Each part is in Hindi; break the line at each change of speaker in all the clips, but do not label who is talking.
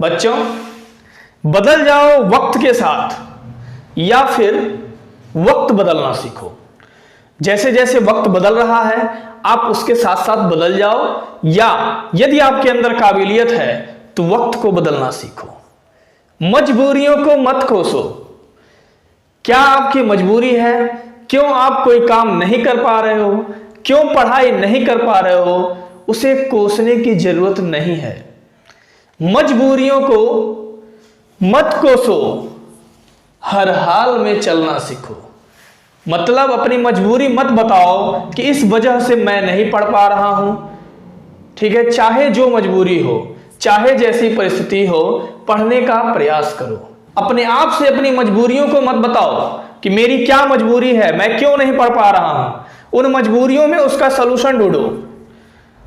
बच्चों, बदल जाओ वक्त के साथ या फिर वक्त बदलना सीखो। जैसे जैसे वक्त बदल रहा है आप उसके साथ साथ बदल जाओ, या यदि आपके अंदर काबिलियत है तो वक्त को बदलना सीखो। मजबूरियों को मत कोसो। क्या आपकी मजबूरी है? क्यों आप कोई काम नहीं कर पा रहे हो? क्यों पढ़ाई नहीं कर पा रहे हो? उसे कोसने की जरूरत नहीं है। मजबूरियों को मत कोसो, हर हाल में चलना सीखो। मतलब अपनी मजबूरी मत बताओ कि इस वजह से मैं नहीं पढ़ पा रहा हूं। ठीक है, चाहे जो मजबूरी हो, चाहे जैसी परिस्थिति हो, पढ़ने का प्रयास करो। अपने आप से अपनी मजबूरियों को मत बताओ कि मेरी क्या मजबूरी है, मैं क्यों नहीं पढ़ पा रहा हूं। उन मजबूरियों में उसका सलूशन ढूंढो।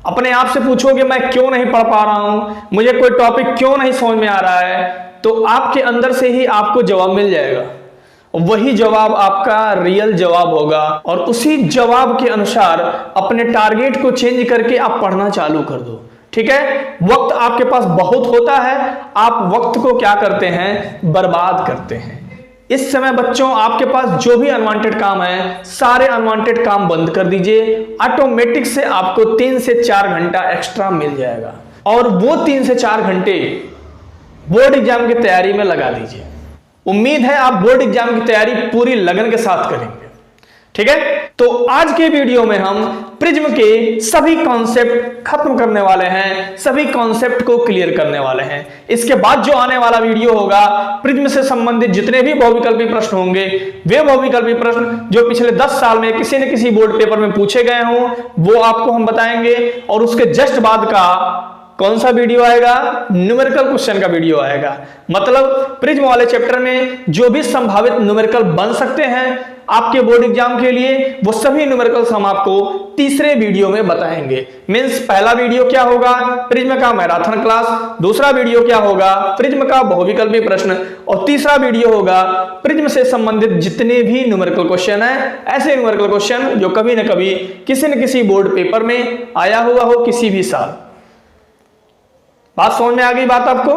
अपने आप से पूछोगे मैं क्यों नहीं पढ़ पा रहा हूं, मुझे कोई टॉपिक क्यों नहीं समझ में आ रहा है, तो आपके अंदर से ही आपको जवाब मिल जाएगा। वही जवाब आपका रियल जवाब होगा और उसी जवाब के अनुसार अपने टारगेट को चेंज करके आप पढ़ना चालू कर दो। ठीक है, वक्त आपके पास बहुत होता है, आप वक्त को क्या करते हैं? बर्बाद करते हैं। इस समय बच्चों आपके पास जो भी अनवांटेड काम है, सारे अनवांटेड काम बंद कर दीजिए। ऑटोमेटिक से आपको 3 से 4 घंटा एक्स्ट्रा मिल जाएगा और वो 3 से 4 घंटे बोर्ड एग्जाम की तैयारी में लगा दीजिए। उम्मीद है आप बोर्ड एग्जाम की तैयारी पूरी लगन के साथ करेंगे। ठीक है, तो आज के वीडियो में हम प्रिज्म के सभी कॉन्सेप्ट खत्म करने वाले हैं, सभी कॉन्सेप्ट को क्लियर करने वाले हैं। इसके बाद जो आने वाला वीडियो होगा, प्रिज्म से संबंधित जितने भी बहुविकल्पी प्रश्न होंगे, वे बहुविकल्पी प्रश्न जो पिछले 10 साल में किसी न किसी बोर्ड पेपर में पूछे गए हों, वो आपको हम बताएंगे। और उसके जस्ट बाद का कौन सा वीडियो आएगा? न्यूमेरिकल क्वेश्चन का वीडियो आएगा। मतलब प्रिज्म वाले चैप्टर में जो भी संभावित न्यूमेरिकल बन सकते हैं आपके बोर्ड एग्जाम के लिए, वो सभी न्यूमेरिकल्स हम आपको तीसरे वीडियो में बताएंगे। मींस पहला वीडियो क्या होगा? प्रिज्म का मैराथन क्लास। दूसरा वीडियो क्या होगा? प्रिज्म का बहुविकल्पी प्रश्न। और तीसरा वीडियो होगा प्रिज्म से संबंधित जितने भी न्यूमेरिकल क्वेश्चन है, ऐसे न्यूमेरिकल क्वेश्चन जो कभी न कभी किसी न किसी बोर्ड पेपर में आया हुआ हो किसी भी साल। बात समझ में आ गई बात आपको?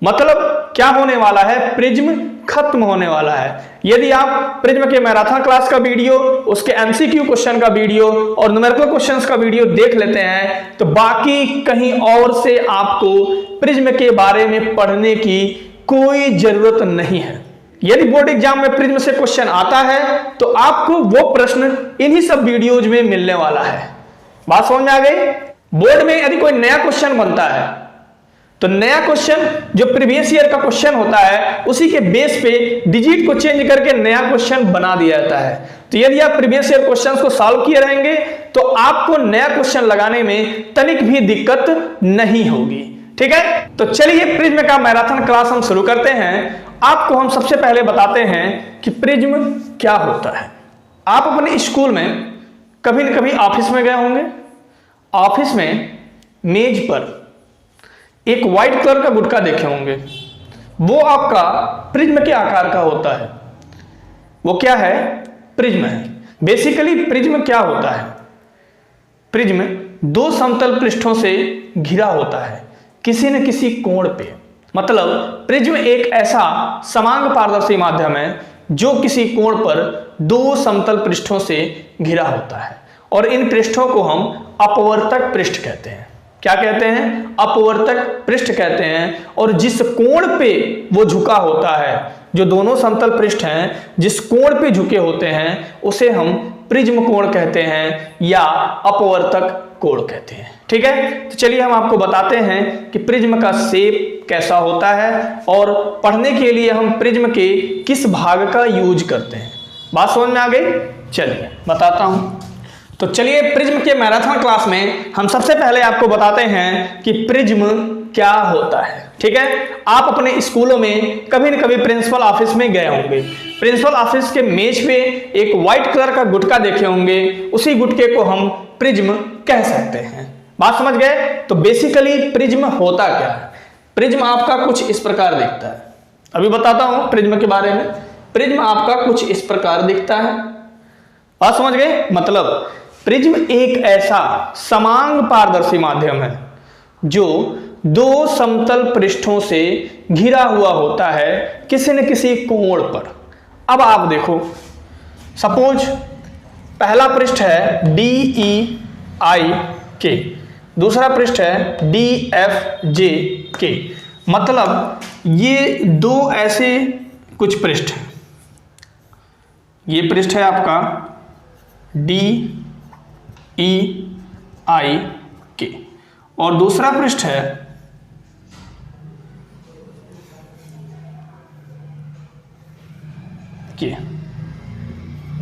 मतलब क्या होने वाला है? प्रिज्म खत्म होने वाला है। यदि आप प्रिज्म के मैराथन क्लास का वीडियो, उसके एमसीक्यू क्वेश्चन का वीडियो और न्यूमेरिकल क्वेश्चंस का वीडियो देख लेते हैं तो बाकी कहीं और से आपको प्रिज्म के बारे में पढ़ने की कोई जरूरत नहीं है। यदि बोर्ड एग्जाम में प्रिज्म से क्वेश्चन आता है तो आपको वो प्रश्न इन्हीं सब वीडियोज में मिलने वाला है। बात समझ में आ गई? बोर्ड में यदि कोई नया क्वेश्चन बनता है तो नया क्वेश्चन जो प्रीवियस ईयर का क्वेश्चन होता है उसी के बेस पे डिजिट को चेंज करके नया क्वेश्चन बना दिया जाता है। तो यदि आप प्रीवियस ईयर क्वेश्चंस को सॉल्व किए रहेंगे तो आपको नया क्वेश्चन लगाने में तनिक भी दिक्कत नहीं होगी। ठीक है, तो चलिए प्रिज्म का मैराथन क्लास हम शुरू करते हैं। आपको हम सबसे पहले बताते हैं कि प्रिज्म क्या होता है। आप अपने स्कूल में कभी न कभी ऑफिस में गए होंगे। ऑफिस में मेज पर एक व्हाइट कलर का गुटका देखे होंगे, वो आपका प्रिज्म के आकार का होता है। वो क्या है? प्रिज्म है। बेसिकली प्रिज्म क्या होता है? प्रिज्म 2 समतल पृष्ठों से घिरा होता है किसी न किसी कोण पे। मतलब प्रिज्म एक ऐसा समांग पारदर्शी माध्यम है जो किसी कोण पर 2 समतल पृष्ठों से घिरा होता है और इन पृष्ठों को हम अपवर्तक पृष्ठ कहते हैं। क्या कहते हैं? अपवर्तक पृष्ठ कहते हैं। और जिस कोण पे वो झुका होता है, जो दोनों समतल पृष्ठ हैं जिस कोण पे झुके होते हैं, उसे हम प्रिज्म कोण कहते हैं या अपवर्तक कोण कहते हैं। ठीक है, तो चलिए हम आपको बताते हैं कि प्रिज्म का शेप कैसा होता है और पढ़ने के लिए हम प्रिज्म के किस भाग का यूज करते हैं। बात समझ में आ गई? चलिए बताता हूं। तो चलिए प्रिज्म के मैराथन क्लास में हम सबसे पहले आपको बताते हैं कि प्रिज्म क्या होता है। ठीक है, आप अपने स्कूलों में कभी न कभी प्रिंसिपल ऑफिस में गए होंगे। प्रिंसिपल ऑफिस के मेज पे एक व्हाइट कलर का गुटका देखे होंगे, उसी गुटके को हम प्रिज्म कह सकते हैं। बात समझ गए? तो बेसिकली प्रिज्म होता क्या है? प्रिज्म आपका कुछ इस प्रकार दिखता है। अभी बताता हूं प्रिज्म के बारे में। प्रिज्म आपका कुछ इस प्रकार दिखता है। बात समझ गए? मतलब प्रिज्म एक ऐसा समांग पारदर्शी माध्यम है जो दो समतल पृष्ठों से घिरा हुआ होता है किसी न किसी कोण पर। अब आप देखो, सपोज पहला पृष्ठ है DEIK, दूसरा पृष्ठ है DFJK। मतलब ये दो ऐसे कुछ पृष्ठ हैं। ये पृष्ठ है आपका DEIK और दूसरा पृष्ठ है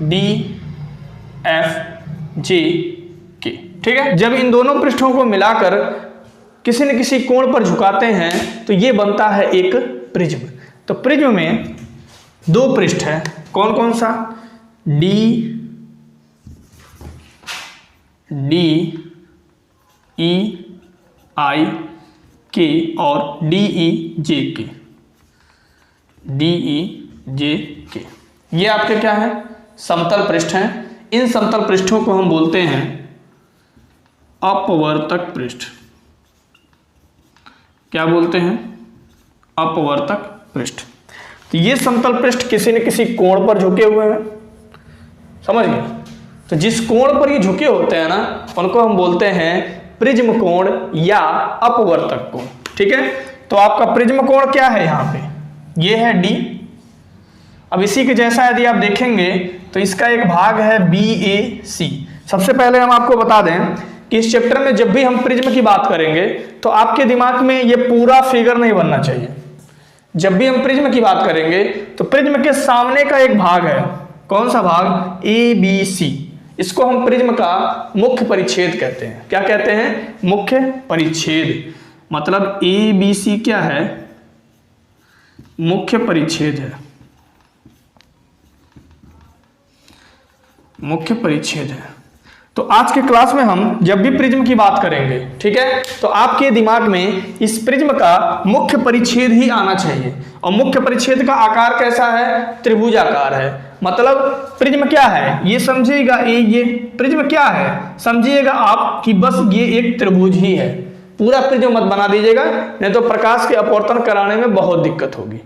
DFJK। ठीक है, जब इन दोनों पृष्ठों को मिलाकर किसी न किसी कोण पर झुकाते हैं तो ये बनता है एक प्रिज्म। तो प्रिज्म में दो पृष्ठ है, कौन कौन सा? DEIK और DEJK। ये आपके क्या है? समतल पृष्ठ हैं। इन समतल पृष्ठों को हम बोलते हैं अपवर्तक पृष्ठ। क्या बोलते हैं? अपवर्तक पृष्ठ। तो ये समतल पृष्ठ किसी न किसी कोण पर झुके हुए हैं, समझ गए? तो जिस कोण पर ये झुके होते हैं ना, उनको हम बोलते हैं प्रिज्म कोण या अपवर्तक कोण। ठीक है, तो आपका प्रिज्म कोण क्या है? यहाँ पे ये है D। अब इसी के जैसा यदि आप देखेंगे तो इसका एक भाग है BAC। सबसे पहले हम आपको बता दें कि इस चैप्टर में जब भी हम प्रिज्म की बात करेंगे तो आपके दिमाग में ये पूरा फिगर नहीं बनना चाहिए। जब भी हम प्रिज्म की बात करेंगे तो प्रिज्म के सामने का एक भाग है, कौन सा भाग? ABC। इसको हम प्रिज्म का मुख्य परिच्छेद कहते हैं। क्या कहते हैं? मुख्य परिच्छेद। मतलब ABC क्या है? मुख्य परिच्छेद है, मुख्य परिच्छेद है। तो आज के क्लास में हम जब भी प्रिज्म की बात करेंगे, ठीक है, तो आपके दिमाग में इस प्रिज्म का मुख्य परिच्छेद ही आना चाहिए। और मुख्य परिच्छेद का आकार कैसा है? त्रिभुजाकार है। मतलब प्रिज्म क्या है ये समझिएगा, ये प्रिज्म क्या है समझिएगा आप कि बस ये एक त्रिभुज ही है। पूरा प्रिज्म मत बना दीजिएगा, नहीं तो प्रकाश के अपवर्तन कराने में बहुत दिक्कत होगी।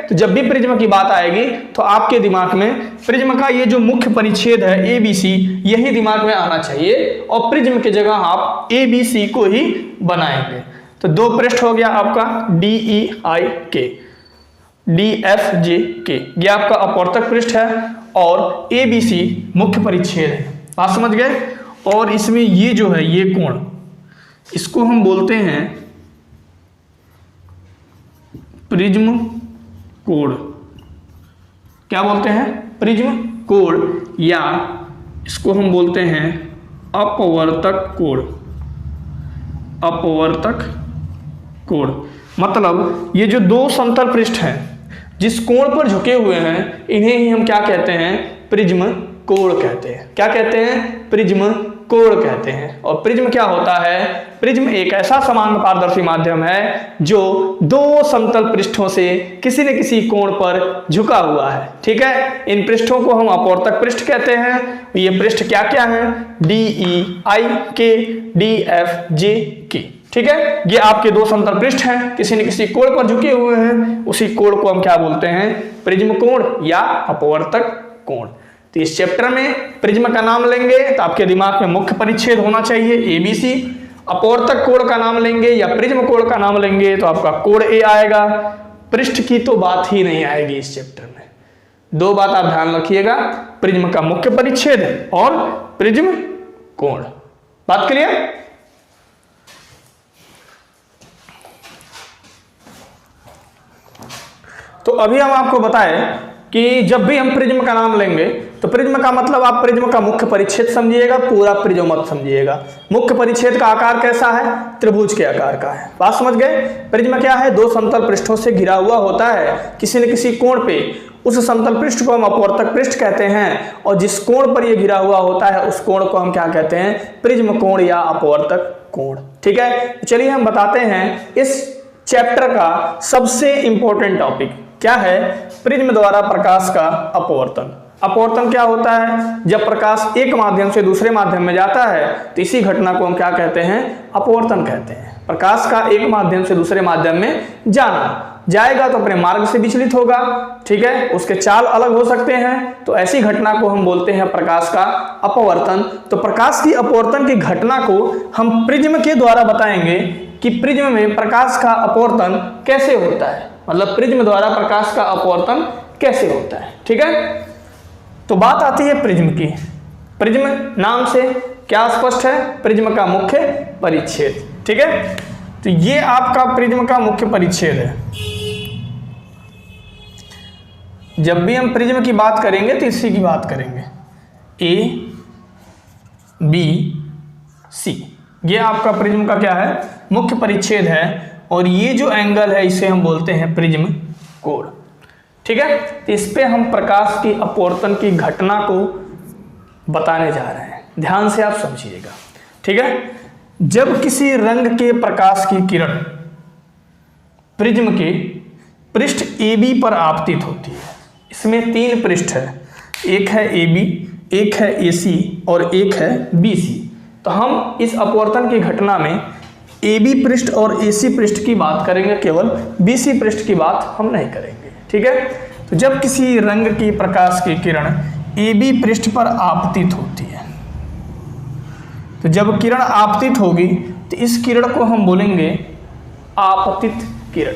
तो जब भी प्रिज्म की बात आएगी तो आपके दिमाग में प्रिज्म का ये जो मुख्य परिच्छेद है ABC, यही दिमाग में आना चाहिए और प्रिज्म की जगह आप ABC को ही बनाएंगे। तो दो पृष्ठ हो गया आपका DEIK, DFJK, ये आपका अपवर्तक पृष्ठ है और ABC मुख्य परिच्छेद है। बात समझ गए? और इसमें ये जो है ये कोण, इसको हम बोलते हैं प्रिज्म कोण। क्या बोलते हैं? प्रिज्म कोण, या इसको हम बोलते हैं अपवर्तक कोण। अपवर्तक कोण मतलब ये जो दो समतल पृष्ठ हैं जिस कोण पर झुके हुए हैं, इन्हें ही हम क्या कहते हैं? प्रिज्म कोण कहते हैं। क्या कहते हैं? प्रिज्म कोण कहते हैं। और प्रिज्म क्या होता है? प्रिज्म एक ऐसा समान पारदर्शी माध्यम है जो दो समतल पृष्ठों से किसी न किसी कोण पर झुका हुआ है। ठीक है, इन पृष्ठों को हम अपवर्तक पृष्ठ कहते हैं। ये पृष्ठ क्या क्या हैं? DEIK, DFJK। ठीक है, ये आपके दो समतल पृष्ठ हैं, किसी न किसी कोण पर झुके हुए हैं। उसी कोण को हम क्या बोलते हैं? प्रिज्म कोण या अपवर्तक कोण। तो इस चैप्टर में प्रिज्म का नाम लेंगे तो आपके दिमाग में मुख्य परिच्छेद होना चाहिए ABC। अपवर्तक कोण का नाम लेंगे या प्रिज्म कोण का नाम लेंगे तो आपका कोण A आएगा। पृष्ठ की तो बात ही नहीं आएगी इस चैप्टर में। दो बात आप ध्यान रखिएगा, प्रिज्म का मुख्य परिच्छेद और प्रिज्म कोण। बात क्लियर? तो अभी हम आपको बताएं कि जब भी हम प्रिज्म का नाम लेंगे तो प्रिज्म का मतलब आप प्रिज्म का मुख्य परिच्छेद समझिएगा, पूरा प्रिज्म मत समझिएगा। मुख्य परिच्छेद का आकार कैसा है? त्रिभुज के आकार का है। बात समझ गए? प्रिज्म क्या है? दो समतल पृष्ठों से घिरा हुआ होता है किसी न किसी कोण पे। उस समतल पृष्ठ को हम अपवर्तक पृष्ठ कहते हैं और जिस कोण पर यह घिरा हुआ होता है उस कोण को हम क्या कहते हैं? प्रिज्म कोण या अपवर्तक कोण। ठीक है, चलिए हम बताते हैं इस चैप्टर का सबसे इंपॉर्टेंट टॉपिक क्या है? प्रिज्म द्वारा प्रकाश का अपवर्तन। अपवर्तन क्या होता है? जब प्रकाश एक माध्यम से दूसरे माध्यम में जाता है तो इसी घटना को हम क्या कहते हैं? अपवर्तन कहते हैं। प्रकाश का एक माध्यम से दूसरे माध्यम में जाएगा तो अपने मार्ग से विचलित होगा, ठीक है, उसके चाल अलग हो सकते हैं, तो ऐसी घटना को हम बोलते हैं प्रकाश का अपवर्तन। तो प्रकाश की अपवर्तन की घटना को हम प्रिज्म के द्वारा बताएंगे कि प्रिज्म में प्रकाश का अपवर्तन कैसे होता है, मतलब प्रिज्म द्वारा प्रकाश का अपवर्तन कैसे होता है, ठीक है। तो बात आती है प्रिज्म की। प्रिज्म नाम से क्या स्पष्ट है? प्रिज्म का मुख्य परिच्छेद, ठीक है। तो ये आपका प्रिज्म का मुख्य परिच्छेद है। जब भी हम प्रिज्म की बात करेंगे तो इसी की बात करेंगे, ए बी सी, ये आपका प्रिज्म का क्या है? मुख्य परिच्छेद है। और ये जो एंगल है इसे हम बोलते हैं प्रिज्म कोण, ठीक है। तो इस पे हम प्रकाश की अपवर्तन की घटना को बताने जा रहे हैं, ध्यान से आप समझिएगा, ठीक है। जब किसी रंग के प्रकाश की किरण प्रिज्म के पृष्ठ AB पर आपतित होती है, इसमें 3 पृष्ठ है, एक है AB, एक है AC और एक है BC। तो हम इस अपवर्तन की घटना में AB पृष्ठ और AC पृष्ठ की बात करेंगे, केवल BC पृष्ठ की बात हम नहीं करेंगे, ठीक है। तो जब किसी रंग की प्रकाश की किरण AB पृष्ठ पर आपतित होती है, तो जब किरण आपतित होगी तो इस किरण को हम बोलेंगे आपतित किरण।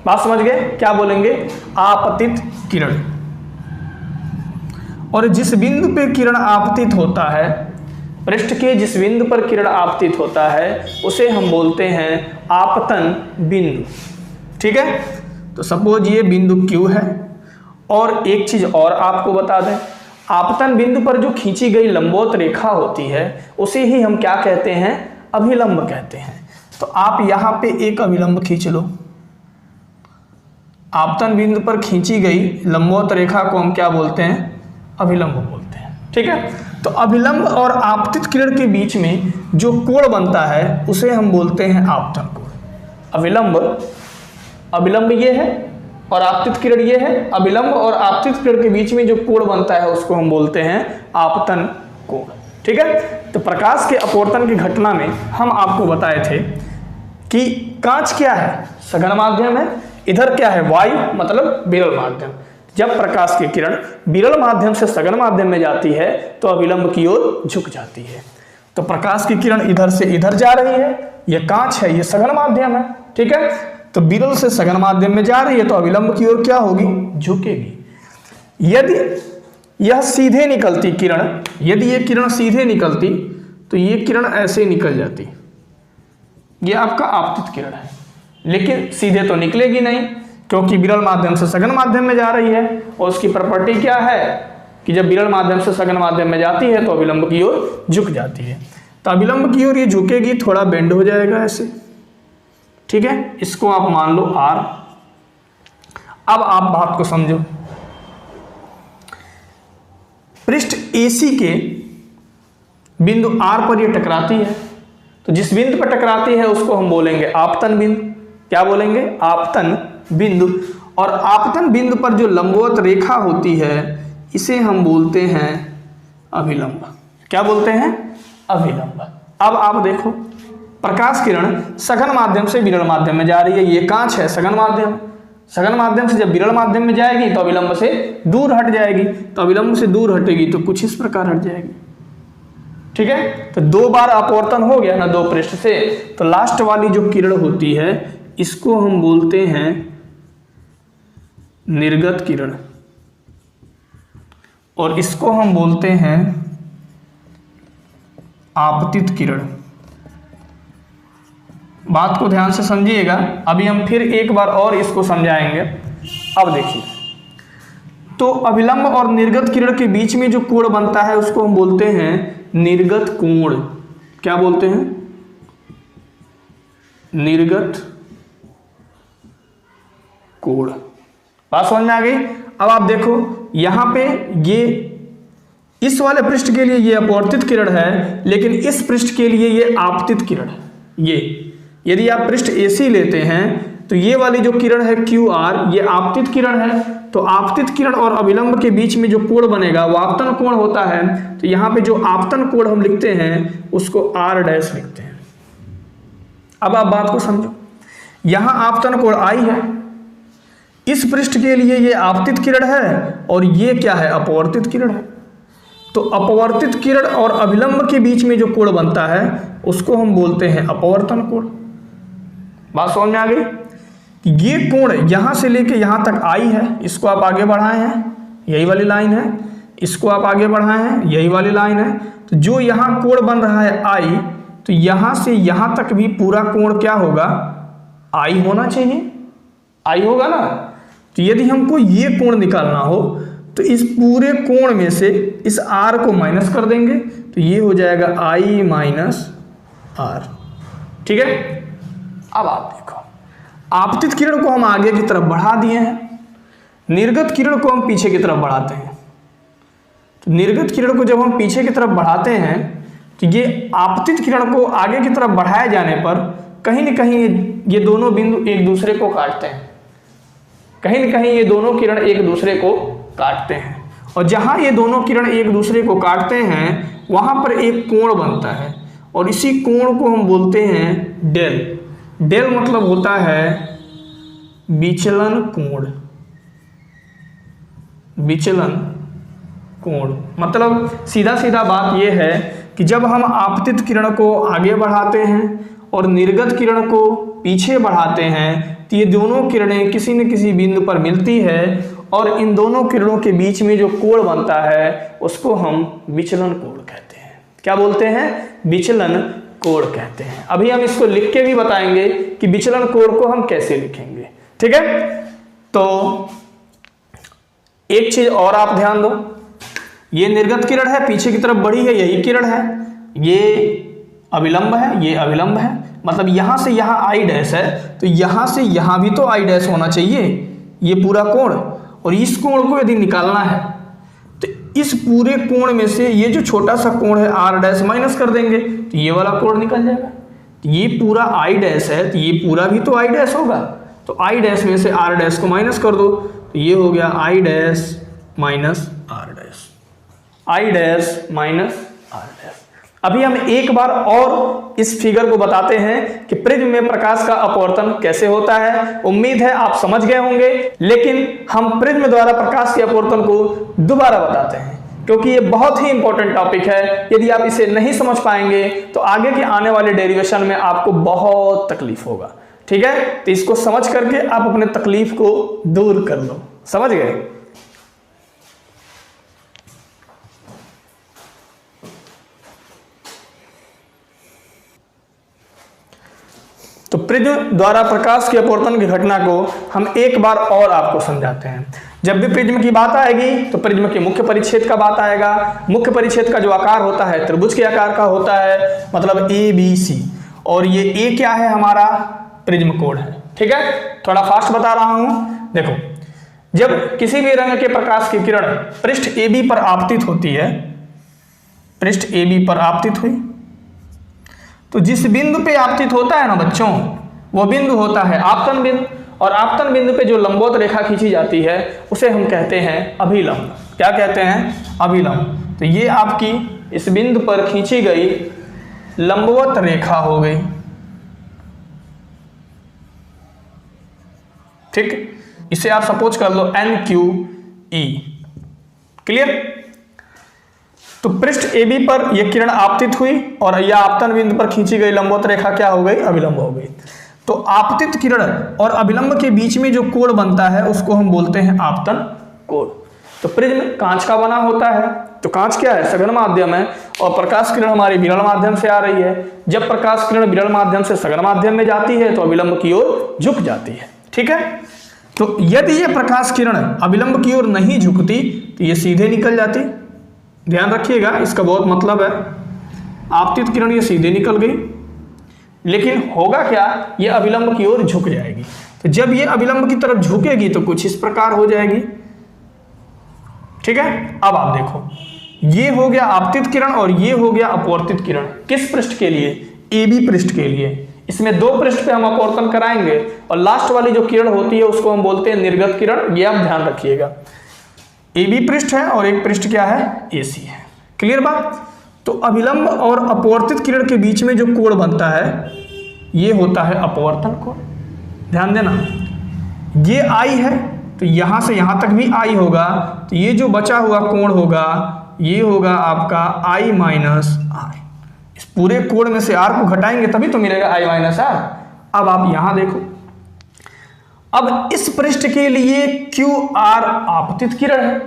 बात समझ गए? क्या बोलेंगे? आपतित किरण। और जिस बिंदु पे किरण आपतित होता है, पृष्ठ के जिस बिंदु पर किरण आपतित होता है उसे हम बोलते हैं आपतन बिंदु, ठीक है। तो सपोज ये बिंदु Q है। और एक चीज और आपको बता दें, आपतन बिंदु पर जो खींची गई लंबवत रेखा होती है उसे ही हम क्या कहते हैं? अभिलंब कहते हैं। तो आप यहां पे एक अभिलंब खींच लो, आपतन बिंदु पर खींची गई लंबवत रेखा को हम क्या बोलते हैं? अभिलंब बोलते हैं, ठीक है। तो अभिलंब और आपतित किरण के बीच में जो कोण बनता है उसे हम बोलते हैं आपतन कोण। अभिलंब ये है और आपतित किरण ये है। अभिलंब और आपतित किरण के बीच में जो कोण बनता है उसको हम बोलते हैं आपतन कोण, ठीक है। तो प्रकाश के अपवर्तन की घटना में हम आपको बताए थे कि कांच क्या है? सघन माध्यम है। इधर क्या है? वायु, मतलब विरल माध्यम। जब प्रकाश की किरण विरल माध्यम से सघन माध्यम में जाती है तो अभिलंब की ओर झुक जाती है। तो प्रकाश की किरण इधर से इधर जा रही है, यह कांच है, यह सघन माध्यम है, ठीक है। तो विरल से सघन माध्यम में जा रही है तो अभिलंब की ओर क्या होगी? झुकेगी। यदि यह सीधे निकलती किरण, यदि यह किरण सीधे निकलती तो यह किरण ऐसे निकल जाती, यह आपका आपतित किरण है। लेकिन सीधे तो निकलेगी नहीं, क्योंकि विरल माध्यम से सघन माध्यम में जा रही है। और उसकी प्रॉपर्टी क्या है कि जब विरल माध्यम से सघन माध्यम में जाती है तो अभिलंब की ओर झुक जाती है। तो अभिलंब की ओर ये झुकेगी, थोड़ा बेंड हो जाएगा ऐसे, ठीक है। इसको आप मान लो R। अब आप बात को समझो, पृष्ठ AC के बिंदु R पर ये टकराती है, तो जिस बिंदु पर टकराती है उसको हम बोलेंगे आपतन बिंदु। क्या बोलेंगे? आपतन बिंदु। और आपतन बिंदु पर जो लंबवत रेखा होती है इसे हम बोलते हैं अभिलंब। क्या बोलते हैं? अभिलंब। अब आप देखो, प्रकाश किरण सघन माध्यम से विरल माध्यम में जा रही है, ये कांच है, सघन माध्यम। सघन माध्यम से जब विरल माध्यम में जाएगी तो अभिलंब से दूर हट जाएगी। तो अभिलंब से दूर हटेगी तो कुछ इस प्रकार हट जाएगी, ठीक है। तो 2 बार अपवर्तन हो गया ना 2 पृष्ठ से। तो लास्ट वाली जो किरण होती है इसको हम बोलते हैं निर्गत किरण, और इसको हम बोलते हैं आपतित किरण। बात को ध्यान से समझिएगा, अभी हम फिर एक बार और इसको समझाएंगे। अब देखिए, तो अभिलंब और निर्गत किरण के बीच में जो कोण बनता है उसको हम बोलते हैं निर्गत कोण। क्या बोलते हैं? निर्गत कोण। बात समझ में आ गई? अब आप देखो यहां पे ये इस वाले पृष्ठ के लिए ये अपवर्तित किरण है, लेकिन इस पृष्ठ के लिए ये आपतित किरण है। ये यदि आप पृष्ठ AC लेते हैं तो ये वाली जो किरण है QR, ये आपतित किरण है, तो आपतित किरण और अभिलंब के बीच में जो कोण बनेगा वो आपतन कोण होता है। तो यहाँ पे जो आपतन कोण हम लिखते हैं उसको R डैश लिखते हैं। अब आप बात को समझो, यहाँ आपतन कोण I है, इस पृष्ठ के लिए ये आपतित किरण है और ये क्या है, अपवर्तित किरण है। तो अपवर्तित किरण और अभिलंब के बीच में जो कोण बनता है उसको हम बोलते हैं अपवर्तन कोण। बात समझ में आ गई? ये कोण यहां से लेके यहां तक आई है, इसको आप आगे बढ़ाए हैं, यही वाली लाइन है, इसको आप आगे बढ़ाए हैं, यही वाली लाइन है। तो जो यहां कोण बन रहा है आई, तो यहां से यहां तक भी पूरा कोण क्या होगा, आई होना चाहिए, आई होगा ना। तो यदि हमको ये कोण निकालना हो तो इस पूरे कोण में से इस आर को माइनस कर देंगे, तो ये हो जाएगा आई माइनस आर। ठीक है। अब आप देखो, आपतित किरण को हम आगे की तरफ बढ़ा दिए हैं, निर्गत किरण को हम पीछे की तरफ बढ़ाते हैं। तो निर्गत किरण को जब हम पीछे की तरफ बढ़ाते हैं तो ये आपतित किरण को आगे की तरफ बढ़ाए जाने पर कहीं न कहीं ये दोनों बिंदु एक दूसरे को काटते हैं, कहीं न कहीं ये दोनों किरण एक दूसरे को काटते हैं। और जहां ये दोनों किरण एक दूसरे को काटते हैं वहां पर एक कोण बनता है और इसी कोण को हम बोलते हैं डेल। डेल मतलब होता है विचलन कोण। विचलन कोण मतलब सीधा सीधा बात यह है कि जब हम आपतित किरण को आगे बढ़ाते हैं और निर्गत किरण को पीछे बढ़ाते हैं तो ये दोनों किरणें किसी न किसी बिंदु पर मिलती है और इन दोनों किरणों के बीच में जो कोण बनता है उसको हम विचलन कोण कहते हैं। क्या बोलते हैं? विचलन कोण कहते हैं। अभी हम इसको लिख के भी बताएंगे कि विचलन कोण को हम कैसे लिखेंगे। ठीक है। तो एक चीज और आप ध्यान दो, ये निर्गत किरण है, पीछे की तरफ बढ़ी है, यही किरण है, ये अभिलंब है, ये अभिलंब है, मतलब यहां से यहां आई डैश है तो यहां से यहां भी तो आई डैश होना चाहिए, ये पूरा कोण। और इस कोण को यदि निकालना है तो इस पूरे कोण में से ये जो छोटा सा कोण है आर डैश माइनस कर देंगे तो ये वाला कोण निकल जाएगा। तो ये पूरा आई डैश है तो ये पूरा भी तो आई डैश होगा, तो आई डैश में से आर डैश को माइनस कर दो तो ये हो गया I dash minus R dash, I dash minus R dash. अभी हम एक बार और इस फिगर को बताते हैं कि प्रिज्म में प्रकाश का अपवर्तन कैसे होता है। उम्मीद है आप समझ गए होंगे, लेकिन हम प्रिज्म द्वारा प्रकाश के अपवर्तन को दोबारा बताते हैं क्योंकि ये बहुत ही इंपॉर्टेंट टॉपिक है। यदि आप इसे नहीं समझ पाएंगे तो आगे के आने वाले डेरिवेशन में आपको बहुत तकलीफ होगा। ठीक है। तो इसको समझ करके आप अपने तकलीफ को दूर कर लो। समझ गए? तो प्रिज्म द्वारा प्रकाश के अपवर्तन की घटना को हम एक बार और आपको समझाते हैं। जब भी प्रिज्म की बात आएगी तो प्रिज्म के मुख्य परिच्छेद का बात आएगा। मुख्य परिच्छेद का जो आकार होता है त्रिभुज के आकार का होता है, मतलब ABC, और ये A क्या है, हमारा प्रिज्म कोण है। ठीक है। थोड़ा फास्ट बता रहा हूं। देखो, जब किसी भी रंग के प्रकाश की किरण पृष्ठ AB पर आपतित होती है, पृष्ठ AB पर आपतित हुई, तो जिस बिंदु पे आपतित होता है ना बच्चों, वो बिंदु होता है आपतन बिंदु, और आपतन बिंदु पे जो लंबवत रेखा खींची जाती है उसे हम कहते हैं अभिलंब। क्या कहते हैं? अभिलंब। तो ये आपकी इस बिंदु पर खींची गई लंबवत रेखा हो गई। ठीक, इसे आप सपोज कर लो NQE। क्लियर? तो पृष्ठ AB पर यह किरण आपतित हुई और यह आपतन बिंदु पर खींची गई लंबवत रेखा क्या हो गई? अभिलंब हो गई। तो आपतित किरण और अभिलंब के बीच में जो कोण बनता है उसको हम बोलते हैं आपतन कोण। तो प्रिज्म कांच का बना होता है, तो कांच क्या है? सघन माध्यम है, और प्रकाश किरण हमारी विरल माध्यम से आ रही है। जब प्रकाश किरण विरल माध्यम से सघन माध्यम में जाती है तो अभिलंब की ओर झुक जाती है। ठीक है। तो यदि ये प्रकाश किरण अभिलंब की ओर नहीं झुकती तो ये सीधे निकल जाती। ध्यान रखिएगा, इसका बहुत मतलब है। आपतित किरण ये सीधे निकल गई, लेकिन होगा क्या? ये अभिलंब की ओर झुक जाएगी। तो जब ये अभिलंब की तरफ झुकेगी तो कुछ इस प्रकार हो जाएगी। ठीक है। अब आप देखो, ये हो गया आपतित किरण और ये हो गया अपवर्तित किरण। किस पृष्ठ के लिए? AB पृष्ठ के लिए। इसमें 2 पृष्ठ पे हम अपवर्तन कराएंगे और लास्ट वाली जो किरण होती है उसको हम बोलते हैं निर्गत किरण। ये आप ध्यान रखिएगा। AB पृष्ठ है और एक पृष्ठ क्या है, AC है। क्लियर बात। तो अभिलंब और अपवर्तित किरण के बीच में जो कोण बनता है ये होता है अपवर्तन कोण। ध्यान देना, ये I है तो यहां से यहां तक भी I होगा, तो ये जो बचा हुआ कोण होगा ये होगा आपका I माइनस R। इस पूरे कोण में से R को घटाएंगे तभी तो मिलेगा I माइनस R। अब आप यहां देखो, अब इस पृष्ठ के लिए QR आपतित किरण है,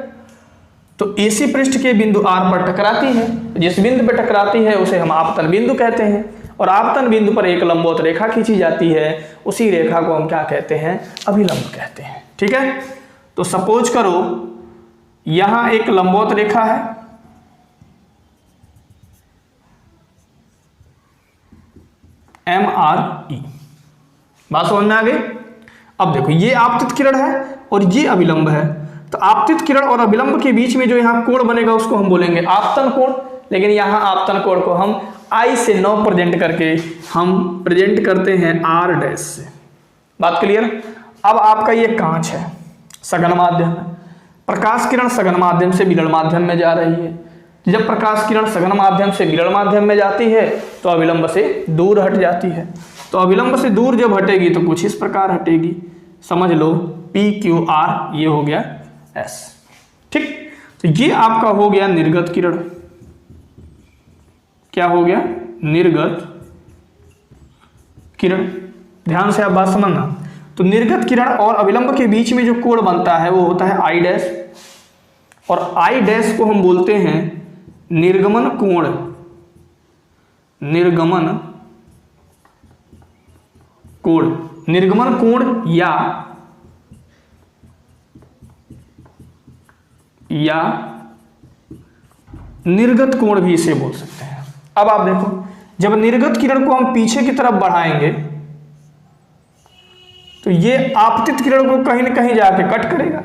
तो AC पृष्ठ के बिंदु R पर टकराती है, जिस बिंदु पर टकराती है उसे हम आपतन बिंदु कहते हैं, और आपतन बिंदु पर एक लंबवत रेखा खींची जाती है, उसी रेखा को हम क्या कहते हैं, अभिलंब कहते हैं। ठीक है, तो सपोज करो यहां एक लंबवत रेखा है, MRE। बात समझ में आ गई। अब देखो ये आपतित किरण है और ये अभिलंब है, तो आपतित किरण और अभिलंब के बीच में जो यहाँ कोण बनेगा उसको हम बोलेंगे आपतन कोण। लेकिन यहाँ आपतन कोण को हम I से 9 प्रेजेंट करके हम प्रेजेंट करते हैं R डैश से। बात क्लियर। अब आपका ये कांच है, सघन माध्यम है, प्रकाश किरण सघन माध्यम से विरल माध्यम में जा रही है। जब प्रकाश किरण सघन माध्यम से विरल माध्यम में जाती है तो अभिलंब से दूर हट जाती है, तो अभिलंब से दूर जब हटेगी तो कुछ इस प्रकार हटेगी, समझ लो PQR, ये हो गया S। ठीक, तो ये आपका हो गया निर्गत किरण। क्या हो गया, निर्गत किरण। ध्यान से आप बात समझना। तो निर्गत किरण और अभिलंब के बीच में जो कोण बनता है वो होता है I डैश, और I डैश को हम बोलते हैं निर्गमन कोण। निर्गमन कोण, निर्गमन कोण या निर्गत कोण भी इसे बोल सकते हैं। अब आप देखो, जब निर्गत किरण को हम पीछे की तरफ बढ़ाएंगे तो ये आपतित किरण को कहीं न कहीं जाके कट करेगा,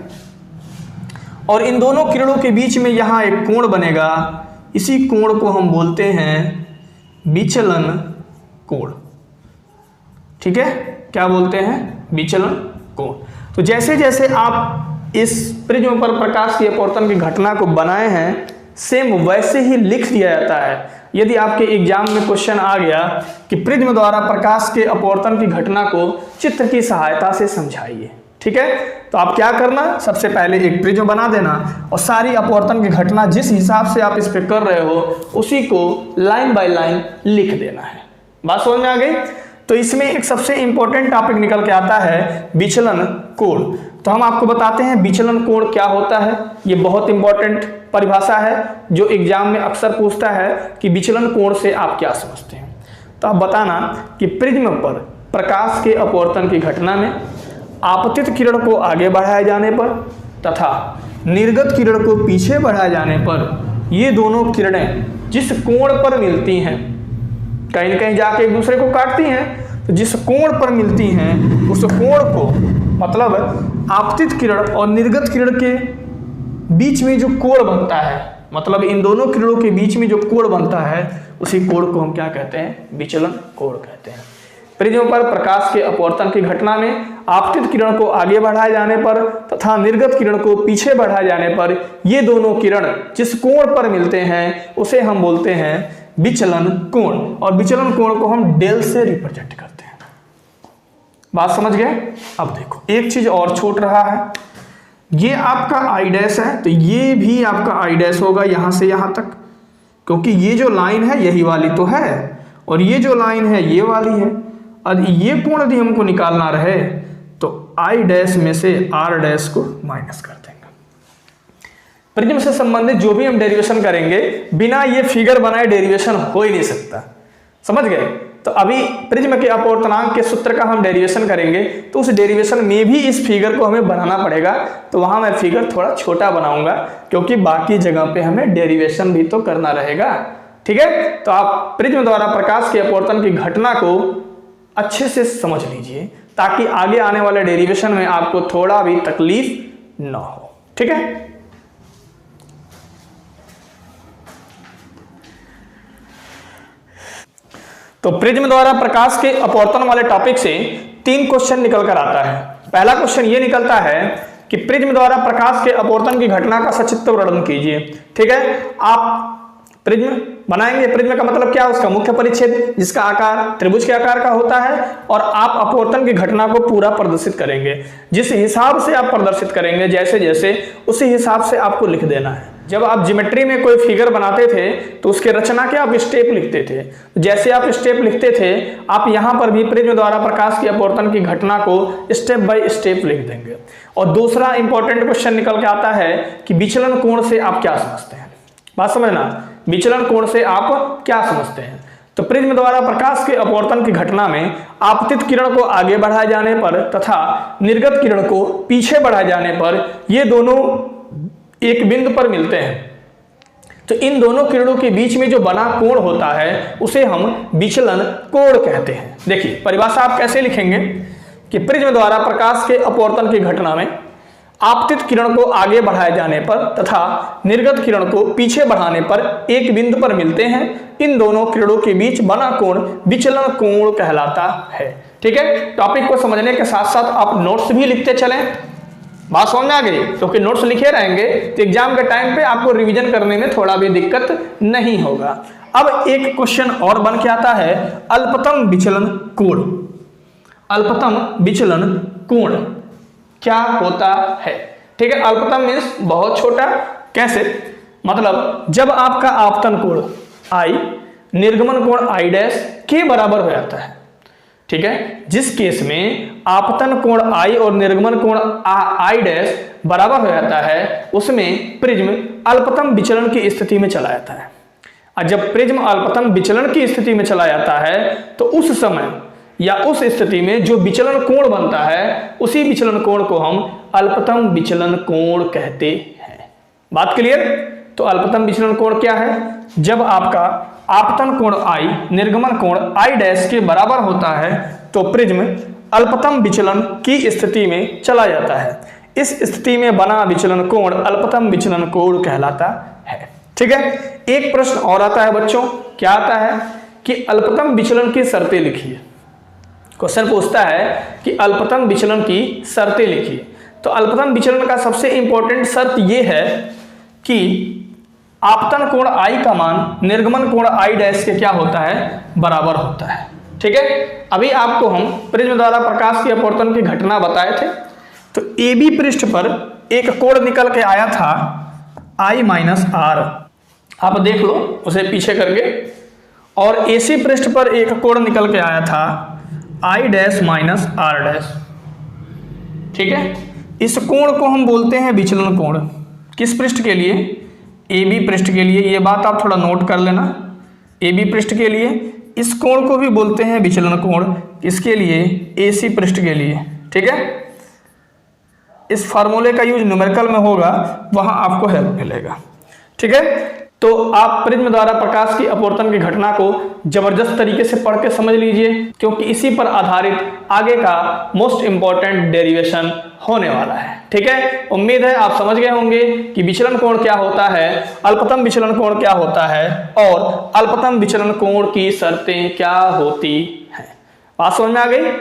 और इन दोनों किरणों के बीच में यहां एक कोण बनेगा, इसी कोण को हम बोलते हैं विचलन कोण। ठीक है, क्या बोलते हैं, विचलन कोण। तो जैसे जैसे आप इस प्रिज्म पर प्रकाश की अपवर्तन की घटना को बनाए हैं, सेम वैसे ही लिख दिया जाता है। यदि आपके एग्जाम में क्वेश्चन आ गया कि प्रिज्म द्वारा प्रकाश के अपवर्तन की घटना को चित्र की सहायता से समझाइए, ठीक है, तो आप क्या करना, सबसे पहले एक प्रिज्म बना देना और सारी अपवर्तन की घटना जिस हिसाब से आप इस पे कर रहे हो उसी को लाइन बाय लाइन लिख देना है। बात समझ में आ गई। तो इसमें एक सबसे इंपॉर्टेंट टॉपिक निकल के आता है विचलन कोण। तो हम आपको बताते हैं विचलन कोण क्या होता है। ये बहुत इंपॉर्टेंट परिभाषा है जो एग्जाम में अक्सर पूछता है कि विचलन कोण से आप क्या समझते हैं। तो आप बताना कि प्रिज्म पर प्रकाश के अपवर्तन की घटना में आपतित किरण को आगे बढ़ाए जाने पर तथा निर्गत किरण को पीछे बढ़ाए जाने पर ये दोनों किरणें जिस कोण पर मिलती हैं, कहीं न कहीं जाके एक दूसरे को काटती हैं, तो जिस कोण पर मिलती हैं उस कोण को, मतलब आपतित किरण और निर्गत किरण के बीच में जो कोण बनता है, मतलब इन दोनों किरणों के बीच में जो कोण बनता है उसी कोण को हम क्या कहते हैं, विचलन कोण कहते हैं। प्रिज्म पर प्रकाश के अपवर्तन की घटना में आपतित किरण को आगे बढ़ाए जाने पर तथा निर्गत किरण को पीछे बढ़ाए जाने पर ये दोनों किरण जिस कोण पर मिलते हैं उसे हम बोलते हैं विचलन कोण, और विचलन कोण को हम डेल से रिप्रेजेंट करते हैं। बात समझ गए। अब देखो एक चीज और छूट रहा है, ये आपका I डैश है तो ये भी आपका I डैश होगा यहां से यहां तक, क्योंकि ये जो लाइन है यही वाली तो है और ये जो लाइन है ये वाली है। और ये कोण यदि हमको निकालना रहे तो I डैश में से R डैश को माइनस कर देंगे। प्रिज्म से संबंधित जो भी हम डेरिवेशन करेंगे बिना ये फिगर बनाए डेरिवेशन हो ही नहीं सकता, समझ गए। तो अभी प्रिज्म के अपवर्तनांक के सूत्र का हम डेरिवेशन करेंगे तो उस डेरिवेशन में भी इस फिगर को हमें बनाना पड़ेगा, तो वहां मैं फिगर थोड़ा छोटा बनाऊंगा क्योंकि बाकी जगह पे हमें डेरिवेशन भी तो करना रहेगा। ठीक है, तो आप प्रिज्म द्वारा प्रकाश के अपवर्तन की घटना को अच्छे से समझ लीजिए ताकि आगे आने वाले डेरिवेशन में आपको थोड़ा भी तकलीफ ना हो। ठीक है, तो प्रिज्म द्वारा प्रकाश के अपवर्तन वाले टॉपिक से 3 क्वेश्चन निकल कर आता है। पहला क्वेश्चन ये निकलता है कि प्रिज्म द्वारा प्रकाश के अपवर्तन की घटना का सचित्र वर्णन कीजिए। ठीक है, आप प्रिज्म बनाएंगे। प्रिज्म का मतलब क्या है? उसका मुख्य परिच्छेद जिसका आकार त्रिभुज के आकार का होता है, और आप अपवर्तन की घटना को पूरा प्रदर्शित करेंगे। जिस हिसाब से आप प्रदर्शित करेंगे जैसे जैसे, उसी हिसाब से आपको लिख देना है। जब आप ज्योमेट्री में कोई फिगर बनाते थे तो उसके रचना के आप स्टेप लिखते थे। जैसे आप स्टेप लिखते थे, आप यहाँ पर भी प्रिज्म द्वारा प्रकाश के अपवर्तन की घटना को स्टेप बाय स्टेप लिख देंगे। और दूसरा इंपॉर्टेंट क्वेश्चन निकल के आता है कि विचलन कोण से आप क्या समझते हैं। बात समझना, विचलन कोण से आप क्या समझते हैं। तो प्रिज्म द्वारा प्रकाश के अपवर्तन की घटना में आपतित किरण को आगे बढ़ाए जाने पर तथा निर्गत किरण को पीछे बढ़ाए जाने पर ये दोनों एक बिंदु पर मिलते हैं। तो इन दोनों किरणों के बीच में जो बना कोण होता है उसे हम विचलन कोण कहते हैं। देखिए परिभाषा आप कैसे लिखेंगे कि प्रिज्म द्वारा प्रकाश के अपवर्तन की घटना में आपतित किरण को आगे बढ़ाए जाने पर तथा निर्गत किरण को पीछे बढ़ाने पर एक बिंदु पर मिलते हैं। इन दोनों किरणों के बीच बना कोण विचलन कोण कहलाता है। ठीक है, टॉपिक को समझने के साथ साथ आप नोट्स भी लिखते चलें। बात समझ में आ गई? क्योंकि नोट्स लिखे रहेंगे तो एग्जाम के टाइम पे आपको रिवीजन करने में थोड़ा भी दिक्कत नहीं होगा। अब एक क्वेश्चन और बन के आता है, अल्पतम विचलन कोण। अल्पतम विचलन कोण क्या होता है? ठीक है, अल्पतम मीन्स बहुत छोटा। कैसे? मतलब जब आपका आपतन कोण I निर्गमन कोण I डैश के बराबर हो जाता है। ठीक है, जिस केस में आपतन कोण I और निर्गमन कोण I डैश बराबर हो जाता है उसमें प्रिज्म अल्पतम विचलन की स्थिति में चला जाता है। और जब प्रिज्म अल्पतम विचलन की स्थिति में चला जाता है तो उस समय या उस स्थिति में जो विचलन कोण बनता है उसी विचलन कोण को हम अल्पतम विचलन कोण कहते हैं। बात क्लियर? तो अल्पतम विचलन कोण क्या है? जब आपका आपतन कोण I निर्गमन कोण I डैश के बराबर होता है तो प्रिज्म अल्पतम विचलन की स्थिति में चला जाता है। इस स्थिति में बना विचलन कोण अल्पतम विचलन कोण कहलाता है। ठीक है, एक प्रश्न और आता है बच्चों, क्या आता है कि अल्पतम विचलन की शर्तें लिखिए। क्वेश्चन पूछता है कि अल्पतम विचलन की शर्तें लिखिए। तो अल्पतम विचलन का सबसे इंपॉर्टेंट शर्त यह है कि आपतन कोण I का मान निर्गमन कोण I डैश के क्या होता है? बराबर होता है। ठीक है, अभी आपको हम प्रिज्म द्वारा प्रकाश के अपवर्तन की घटना बताए थे। तो AB पृष्ठ पर एक कोण निकल के आया था I माइनस R, आप देख लो उसे पीछे करके। और AC पृष्ठ पर एक कोण निकल के आया था I dash minus R dash. ठीक है, इस कोण को हम बोलते हैं विचलन कोण। किस पृष्ठ के लिए? AB पृष्ठ के लिए। ये बात आप थोड़ा नोट कर लेना। AB पृष्ठ के लिए इस कोण को भी बोलते हैं विचलन कोण। इसके लिए? AC पृष्ठ के लिए। ठीक है, इस फार्मूले का यूज न्यूमेरिकल में होगा, वहां आपको हेल्प मिलेगा। ठीक है, तो आप प्रिज्म द्वारा प्रकाश की अपवर्तन की घटना को जबरदस्त तरीके से पढ़ के समझ लीजिए, क्योंकि इसी पर आधारित आगे का मोस्ट इंपॉर्टेंट डेरिवेशन होने वाला है। ठीक है, उम्मीद है आप समझ गए होंगे कि विचलन कोण क्या होता है, अल्पतम विचलन कोण क्या होता है और अल्पतम विचलन कोण की शर्तें क्या होती हैं। बात समझ में आ गई?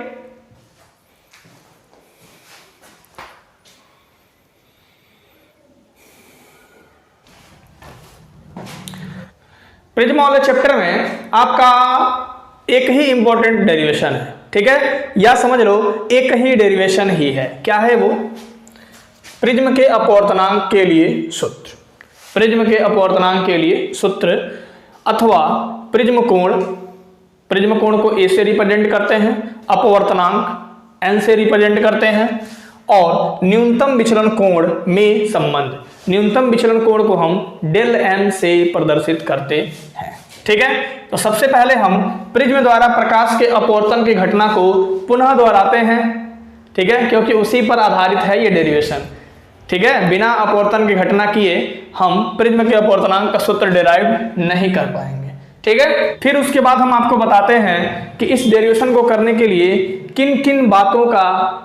प्रिज्म वाले चैप्टर में आपका एक ही इंपॉर्टेंट डेरिवेशन है। ठीक है, या समझ लो एक ही डेरिवेशन ही है। क्या है वो? प्रिज्म के अपवर्तनांक के लिए सूत्र। प्रिज्म के अपवर्तनांक के लिए सूत्र, अथवा प्रिज्म कोण को A से रिप्रेजेंट करते हैं, अपवर्तनांक N से रिप्रेजेंट करते हैं, और न्यूनतम विचलन कोण में संबंध, न्यूनतम विचलन कोण को हम डेल M से प्रदर्शित करते हैं। ठीक है, तो सबसे पहले हम प्रिज्म द्वारा प्रकाश के अपवर्तन की घटना को पुनः दोहराते हैं। ठीक है, क्योंकि उसी पर आधारित है ये डेरिवेशन। ठीक है, बिना अपवर्तन की घटना किए हम प्रिज्म के अपवर्तनांक का सूत्र डिराइव नहीं कर पाएंगे। ठीक है। फिर उसके बाद हम आपको बताते हैं कि इस डेरिवेशन को करने के लिए किन किन बातों का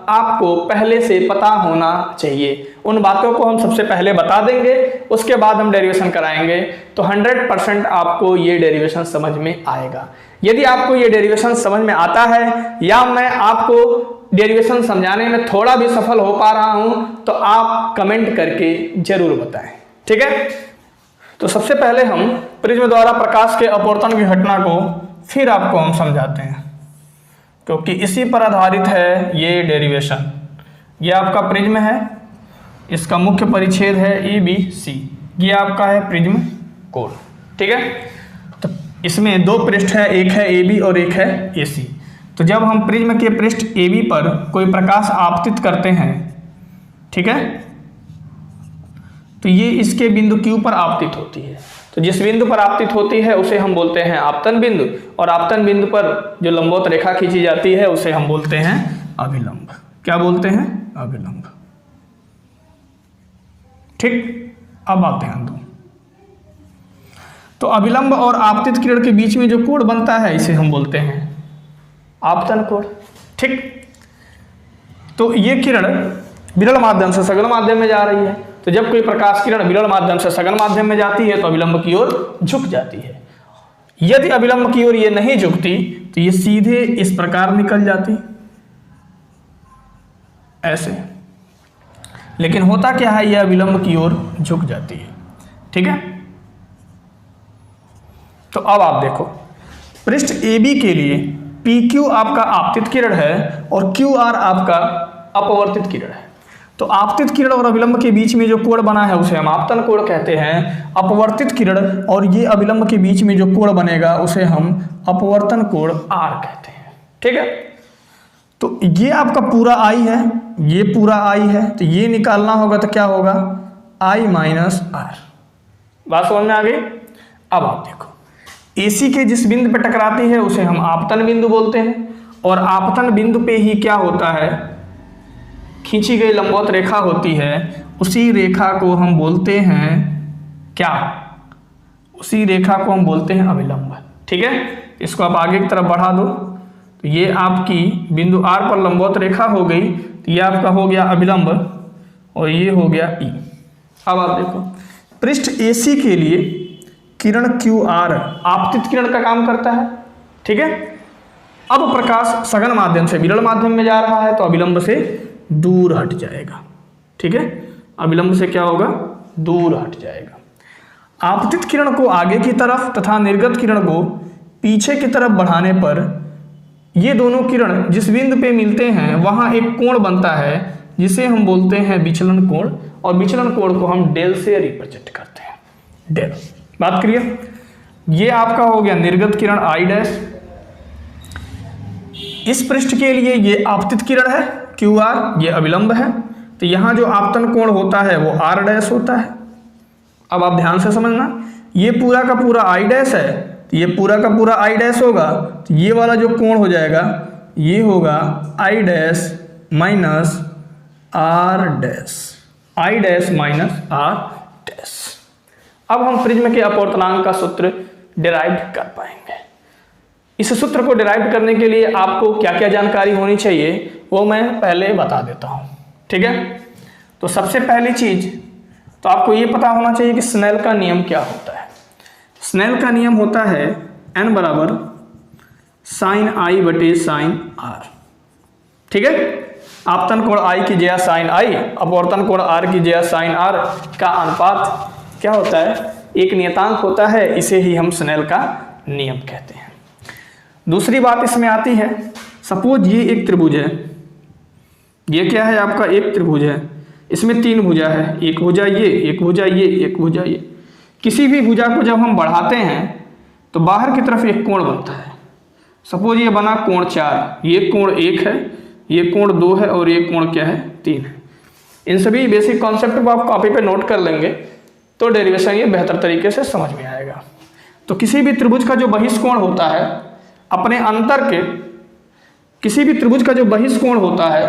आपको पहले से पता होना चाहिए। उन बातों को हम सबसे पहले बता देंगे, उसके बाद हम डेरिवेशन कराएंगे, तो 100% आपको ये डेरिवेशन समझ में आएगा। यदि आपको ये डेरिवेशन समझ में आता है या मैं आपको डेरिवेशन समझाने में थोड़ा भी सफल हो पा रहा हूं तो आप कमेंट करके जरूर बताएं, ठीक है। तो सबसे पहले हम प्रिज्म द्वारा प्रकाश के अपवर्तन की घटना को फिर आपको हम समझाते हैं, क्योंकि इसी पर आधारित है ये डेरिवेशन। ये आपका प्रिज्म है, इसका मुख्य परिच्छेद है ABC, ये आपका है प्रिज्म कोण, ठीक है। तो इसमें दो पृष्ठ है, एक है AB और एक है AC। तो जब हम प्रिज्म के पृष्ठ AB पर कोई प्रकाश आपतित करते हैं, ठीक है, तो ये इसके बिंदु Q पर आपतित होती है। तो जिस बिंदु पर आपतित होती है उसे हम बोलते हैं आपतन बिंदु, और आपतन बिंदु पर जो लंबवत रेखा खींची जाती है उसे हम बोलते हैं अभिलंब। क्या बोलते हैं? अभिलंब, ठीक। अब आप ध्यान दो, तो अभिलंब और आपतित किरण के बीच में जो कोण बनता है इसे हम बोलते हैं आपतन कोण, ठीक। तो ये किरण विरल माध्यम से सघन माध्यम में जा रही है, तो जब कोई प्रकाश किरण विरल माध्यम से सघन माध्यम में जाती है तो अभिलंब की ओर झुक जाती है। यदि अभिलंब की ओर ये नहीं झुकती तो ये सीधे इस प्रकार निकल जाती, ऐसे। लेकिन होता क्या है, ये अभिलंब की ओर झुक जाती है, ठीक है। तो अब आप देखो, पृष्ठ AB के लिए PQ आपका आपतित किरण है और QR आपका अपवर्तित किरण है। तो आपतित किरण और अभिलंब के बीच में जो कोण बना है उसे हम आपतन कोण कहते हैं। अपवर्तित किरण और ये अभिलंब के बीच में जो कोण बनेगा उसे हम अपवर्तन कोण R कहते हैं, ठीक है। तो ये आपका पूरा I है, ये पूरा I है, तो ये निकालना होगा तो क्या होगा, I माइनस R। बात समझ में आ गई? अब आप देखो, AC के जिस बिंदु पे टकराती है उसे हम आपतन बिंदु बोलते हैं, और आपतन बिंदु पे ही क्या होता है, खींची गई लंबवत रेखा होती है, उसी रेखा को हम बोलते हैं क्या, उसी रेखा को हम बोलते हैं अभिलंब, ठीक है। इसको आप आगे की तरफ बढ़ा दो, तो ये आपकी बिंदु R पर लंबवत रेखा हो गई, तो ये आपका हो गया अभिलंब और ये हो गया E। अब आप देखो, पृष्ठ AC के लिए किरण QR आपतित किरण का काम करता है, ठीक है। अब प्रकाश सघन माध्यम से विरल माध्यम में जा रहा है तो अभिलंब से दूर हट जाएगा, ठीक है। अभिलंब से क्या होगा, दूर हट जाएगा। आपतित किरण को आगे की तरफ तथा निर्गत किरण को पीछे की तरफ बढ़ाने पर ये दोनों किरण जिस बिंदु पे मिलते हैं वहां एक कोण बनता है जिसे हम बोलते हैं विचलन कोण, और विचलन कोण को हम डेल से रिप्रेजेंट करते हैं, डेल। बात क्लियर? ये आपका हो गया निर्गत किरण I', इस पृष्ठ के लिए ये आपतित किरण है QR, ये अभिलंब है, तो यहां जो आपतन कोण होता है वो R' होता है। अब आप ध्यान से समझना, ये पूरा का पूरा I' है, तो ये पूरा का पूरा I' होगा, तो ये वाला जो कोण हो जाएगा ये होगा I' minus R', I' minus R'। अब हम प्रिज्म के अपवर्तनांक का सूत्र डिराइव कर पाएंगे। इस सूत्र को डिराइव करने के लिए आपको क्या क्या जानकारी होनी चाहिए वो मैं पहले बता देता हूं, ठीक है। तो सबसे पहली चीज तो आपको ये पता होना चाहिए कि स्नेल का नियम क्या होता है। स्नेल का नियम होता है n बराबर साइन I बटे साइन R, ठीक है। आपतन कोण I की जया साइन I, अपवर्तन कोण R की जया साइन R का अनुपात क्या होता है, एक नियतांक होता है, इसे ही हम स्नेल का नियम कहते हैं। दूसरी बात इसमें आती है, सपोज ये एक त्रिभुज है, ये क्या है आपका एक त्रिभुज है, इसमें तीन भुजा है, एक भुजा ये, एक भुजा ये, एक भुजा ये। किसी भी भुजा को जब हम बढ़ाते हैं तो बाहर की तरफ एक कोण बनता है। सपोज ये बना कोण 4, ये कोण 1 है, ये कोण 2 है और ये कोण क्या है 3 है। इन सभी बेसिक कॉन्सेप्ट को आप कॉपी पे नोट कर लेंगे तो डेरिवेशन ये बेहतर तरीके से समझ में आएगा। तो किसी भी त्रिभुज का जो बहिष्कोण होता है अपने अंतर के, किसी भी त्रिभुज का जो बहिष्कोण होता है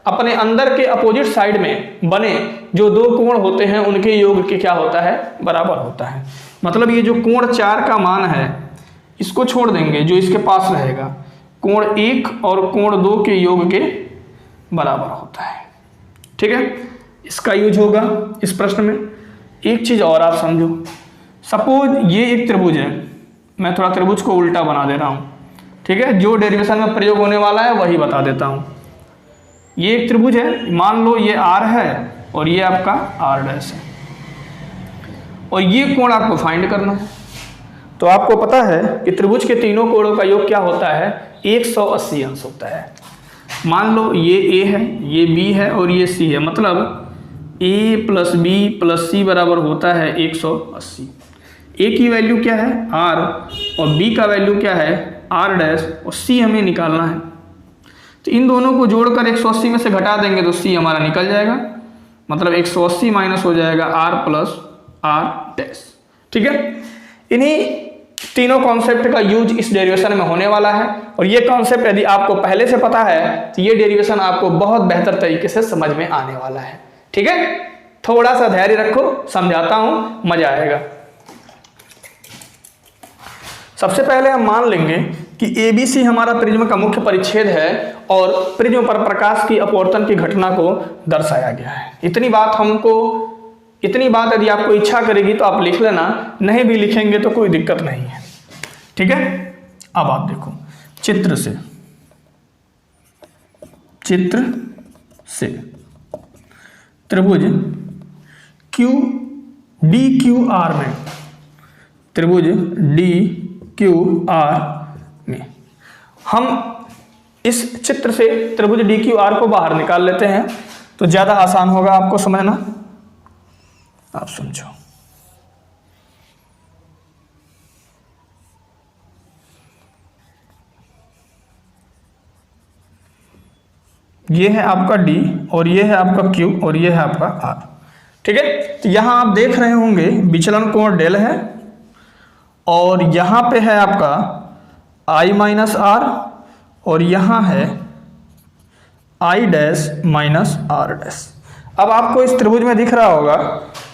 अपने अंदर के अपोजिट साइड में बने जो दो कोण होते हैं उनके योग के क्या होता है, बराबर होता है। मतलब ये जो कोण 4 का मान है इसको छोड़ देंगे, जो इसके पास रहेगा कोण 1 और कोण 2 के योग के बराबर होता है। ठीक है, इसका यूज होगा इस प्रश्न में। एक चीज और आप समझो, सपोज ये एक त्रिभुज है, मैं थोड़ा त्रिभुज को उल्टा बना दे रहा हूं। ठीक है, जो डेरिवेशन में प्रयोग होने वाला है वही बता देता हूं। ये एक त्रिभुज है, मान लो ये R है और ये आपका R' है, और ये कोण आपको फाइंड करना है। तो आपको पता है कि त्रिभुज के तीनों कोणों का योग क्या होता है, 180 अंश होता है। मान लो ये A है, ये B है और ये C है, मतलब A + B + C बराबर होता है 180। A की वैल्यू क्या है R और B का वैल्यू क्या है R' और C हमें निकालना है। तो इन दोनों को जोड़कर 180 में से घटा देंगे तो C हमारा निकल जाएगा, मतलब 180 माइनस हो जाएगा R + R'। ठीक है, इन्हीं तीनों कॉन्सेप्ट का यूज इस डेरिवेशन में होने वाला है, और ये कॉन्सेप्ट यदि आपको पहले से पता है तो ये डेरिवेशन आपको बहुत बेहतर तरीके से समझ में आने वाला है। ठीक है, थोड़ा सा धैर्य रखो, समझाता हूं, मजा आएगा। सबसे पहले हम मान लेंगे कि ABC हमारा प्रिज्म का मुख्य परिच्छेद है और प्रिज्म पर प्रकाश की अपवर्तन की घटना को दर्शाया गया है। इतनी बात यदि आपको इच्छा करेगी तो आप लिख लेना, नहीं भी लिखेंगे तो कोई दिक्कत नहीं है। ठीक है, अब आप देखो चित्र से त्रिभुज DQR में, त्रिभुज DQR में हम इस चित्र से त्रिभुज DQR को बाहर निकाल लेते हैं तो ज्यादा आसान होगा आपको समझना। आप समझो, ये है आपका D और ये है आपका Q और ये है आपका R। ठीक है, तो यहां आप देख रहे होंगे विचलन कोण डेल है और यहां पे है आपका I - R और यहां है I' - R'। अब आपको इस त्रिभुज में दिख रहा होगा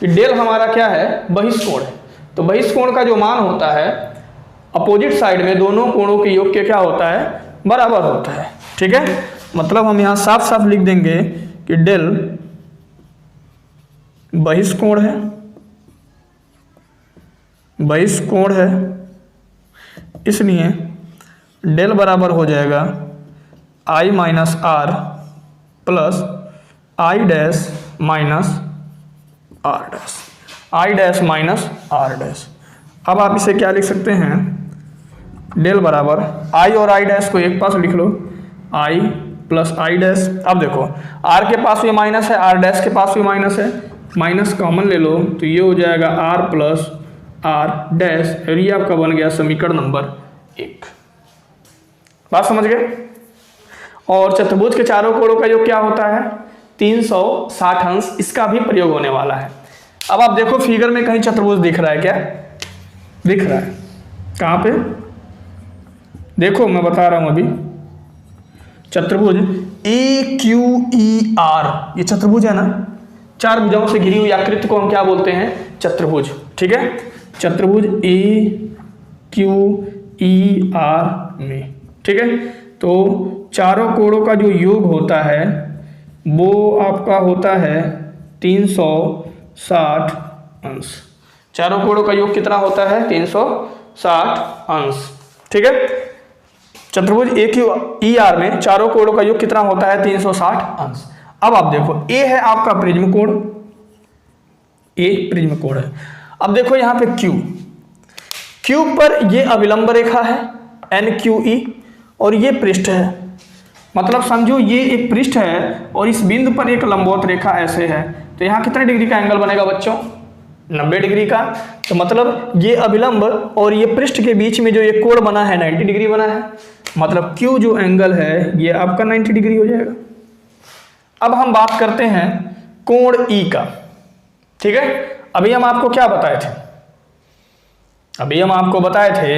कि डेल हमारा क्या है, बहिष्कोण है। तो बहिष्कोण का जो मान होता है अपोजिट साइड में दोनों कोणों के योग के क्या होता है, बराबर होता है। ठीक है, मतलब हम यहां साफ साफ लिख देंगे कि डेल बहिष्कोण है, इसलिए डेल बराबर हो जाएगा I - R plus I' - R'। अब आप इसे क्या लिख सकते हैं, डेल बराबर I और I' को एक पास लिख लो, I + I'। अब देखो R के पास भी माइनस है, R' के पास भी माइनस है, माइनस कॉमन ले लो तो ये हो जाएगा R + R', और ये आपका बन गया समीकरण नंबर 1। बात समझ गए। और चतुर्भुज के चारों कोणों का योग क्या होता है, 360 अंश, इसका भी प्रयोग होने वाला है। अब आप देखो फिगर में कहीं चतुर्भुज दिख रहा है क्या, दिख रहा है, कहां पे देखो, मैं बता रहा हूं अभी। चतुर्भुज AQER, ये चतुर्भुज है ना, 4 भुजाओं से घिरी हुई आकृति को हम क्या बोलते हैं, चतुर्भुज। ठीक है, चतुर्भुज AQER में। ठीक है, तो चारों कोणों का जो योग होता है वो आपका होता है 360 अंश। चारों कोणों का योग कितना होता है, 360 अंश। ठीक है, चतुर्भुज AQER में चारों कोणों का योग कितना होता है, 360 अंश। अब आप देखो A है आपका प्रिज्म कोण, A प्रिज्म कोण है। अब देखो यहां पे Q पर ये अभिलंब रेखा है NQE और ये पृष्ठ है, मतलब समझो ये एक पृष्ठ है और इस बिंदु पर एक लंबवत रेखा ऐसे है, तो यहाँ कितने डिग्री का एंगल बनेगा बच्चों, 90 डिग्री का। तो मतलब ये अभिलंब और ये पृष्ठ के बीच में जो ये कोण बना है 90 डिग्री बना है, मतलब Q जो एंगल है ये आपका 90 डिग्री हो जाएगा। अब हम बात करते हैं कोण E का। ठीक है, अभी हम आपको क्या बताए थे, अभी हम आपको बताए थे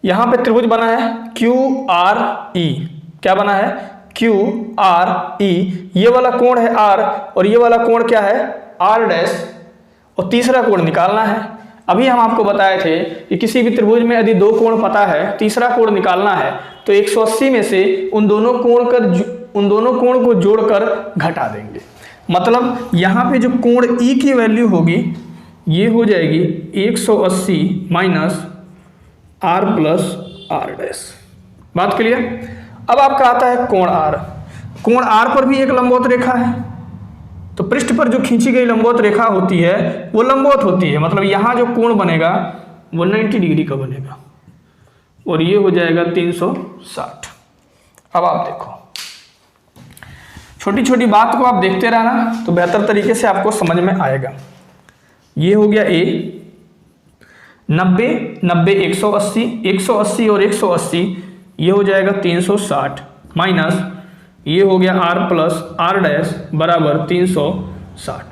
यहां पे त्रिभुज बना है QRE, क्या बना है, QRE। ये वाला कोण है R और ये वाला कोण क्या है, R', और तीसरा कोण निकालना है। अभी हम आपको बताए थे कि किसी भी त्रिभुज में यदि दो कोण पता है, तीसरा कोण निकालना है, तो 180 में से उन दोनों कोण को जोड़कर घटा देंगे। मतलब यहाँ पे जो कोण ई की वैल्यू होगी ये हो जाएगी 180 minus R plus R dash. बात क्लियर। अब आपका आता है कोण आर। कोण आर पर भी एक लंबवत रेखा है, तो पृष्ठ पर जो खींची गई लंबवत रेखा होती है वो लंबवत होती है, मतलब यहाँ जो कोण बनेगा वो 90 डिग्री का बनेगा और ये हो जाएगा 360। अब आप देखो, छोटी छोटी बात को आप देखते रहना तो बेहतर तरीके से आपको समझ में आएगा। ये हो गया ए, 90 90 180, 180 और 180 ये हो जाएगा 360 माइनस ये हो गया आर प्लस आर डैश बराबर 360।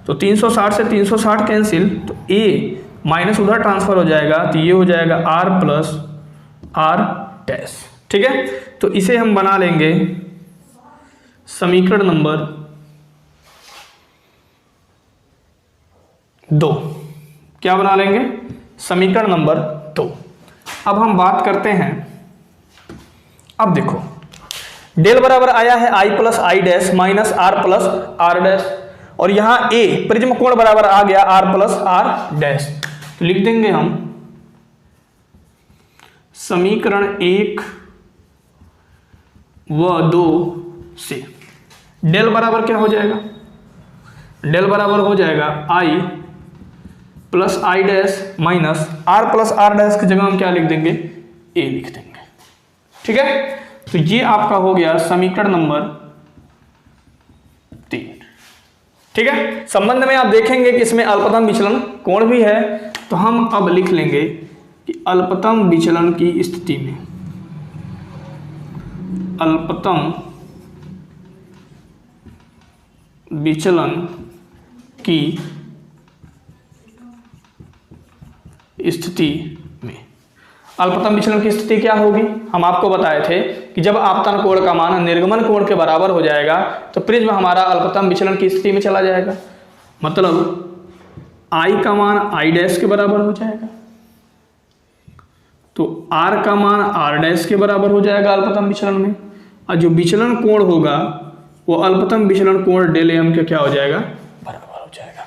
तो 360 से 360 कैंसिल, तो ए माइनस उधर ट्रांसफर हो जाएगा, तो ये हो जाएगा आर प्लस आर डैश। ठीक है, तो इसे हम बना लेंगे समीकरण नंबर 2। क्या बना लेंगे? समीकरण नंबर 2। अब हम बात करते हैं, अब देखो डेल बराबर आया है I plus I dash minus R plus R dash, और यहां ए प्रिज्म कोण बराबर आ गया आर प्लस आर डैश। तो लिख देंगे हम समीकरण 1 व 2 से डेल बराबर क्या हो जाएगा? डेल बराबर हो जाएगा I plus I dash minus R plus R dash की जगह हम क्या लिख देंगे? ए लिख देंगे। ठीक है, तो ये आपका हो गया समीकरण नंबर 3। ठीक है, संबंध में आप देखेंगे कि इसमें अल्पतम विचलन कोण भी है, तो हम अब लिख लेंगे कि अल्पतम विचलन की स्थिति में, अल्पतम विचलन की स्थिति में, अल्पतम विचलन की स्थिति क्या होगी? हम आपको बताए थे कि जब आपतन कोण का मान निर्गमन कोण के बराबर हो जाएगा तो प्रिज्म हमारा अल्पतम विचलन की स्थिति में चला जाएगा। मतलब I का मान I डैश के बराबर हो जाएगा, तो R का मान R डैश के बराबर हो जाएगा अल्पतम विचलन में, और जो विचलन कोण होगा वो अल्पतम विचलन कोण डेल m के क्या हो जाएगा? बराबर हो जाएगा।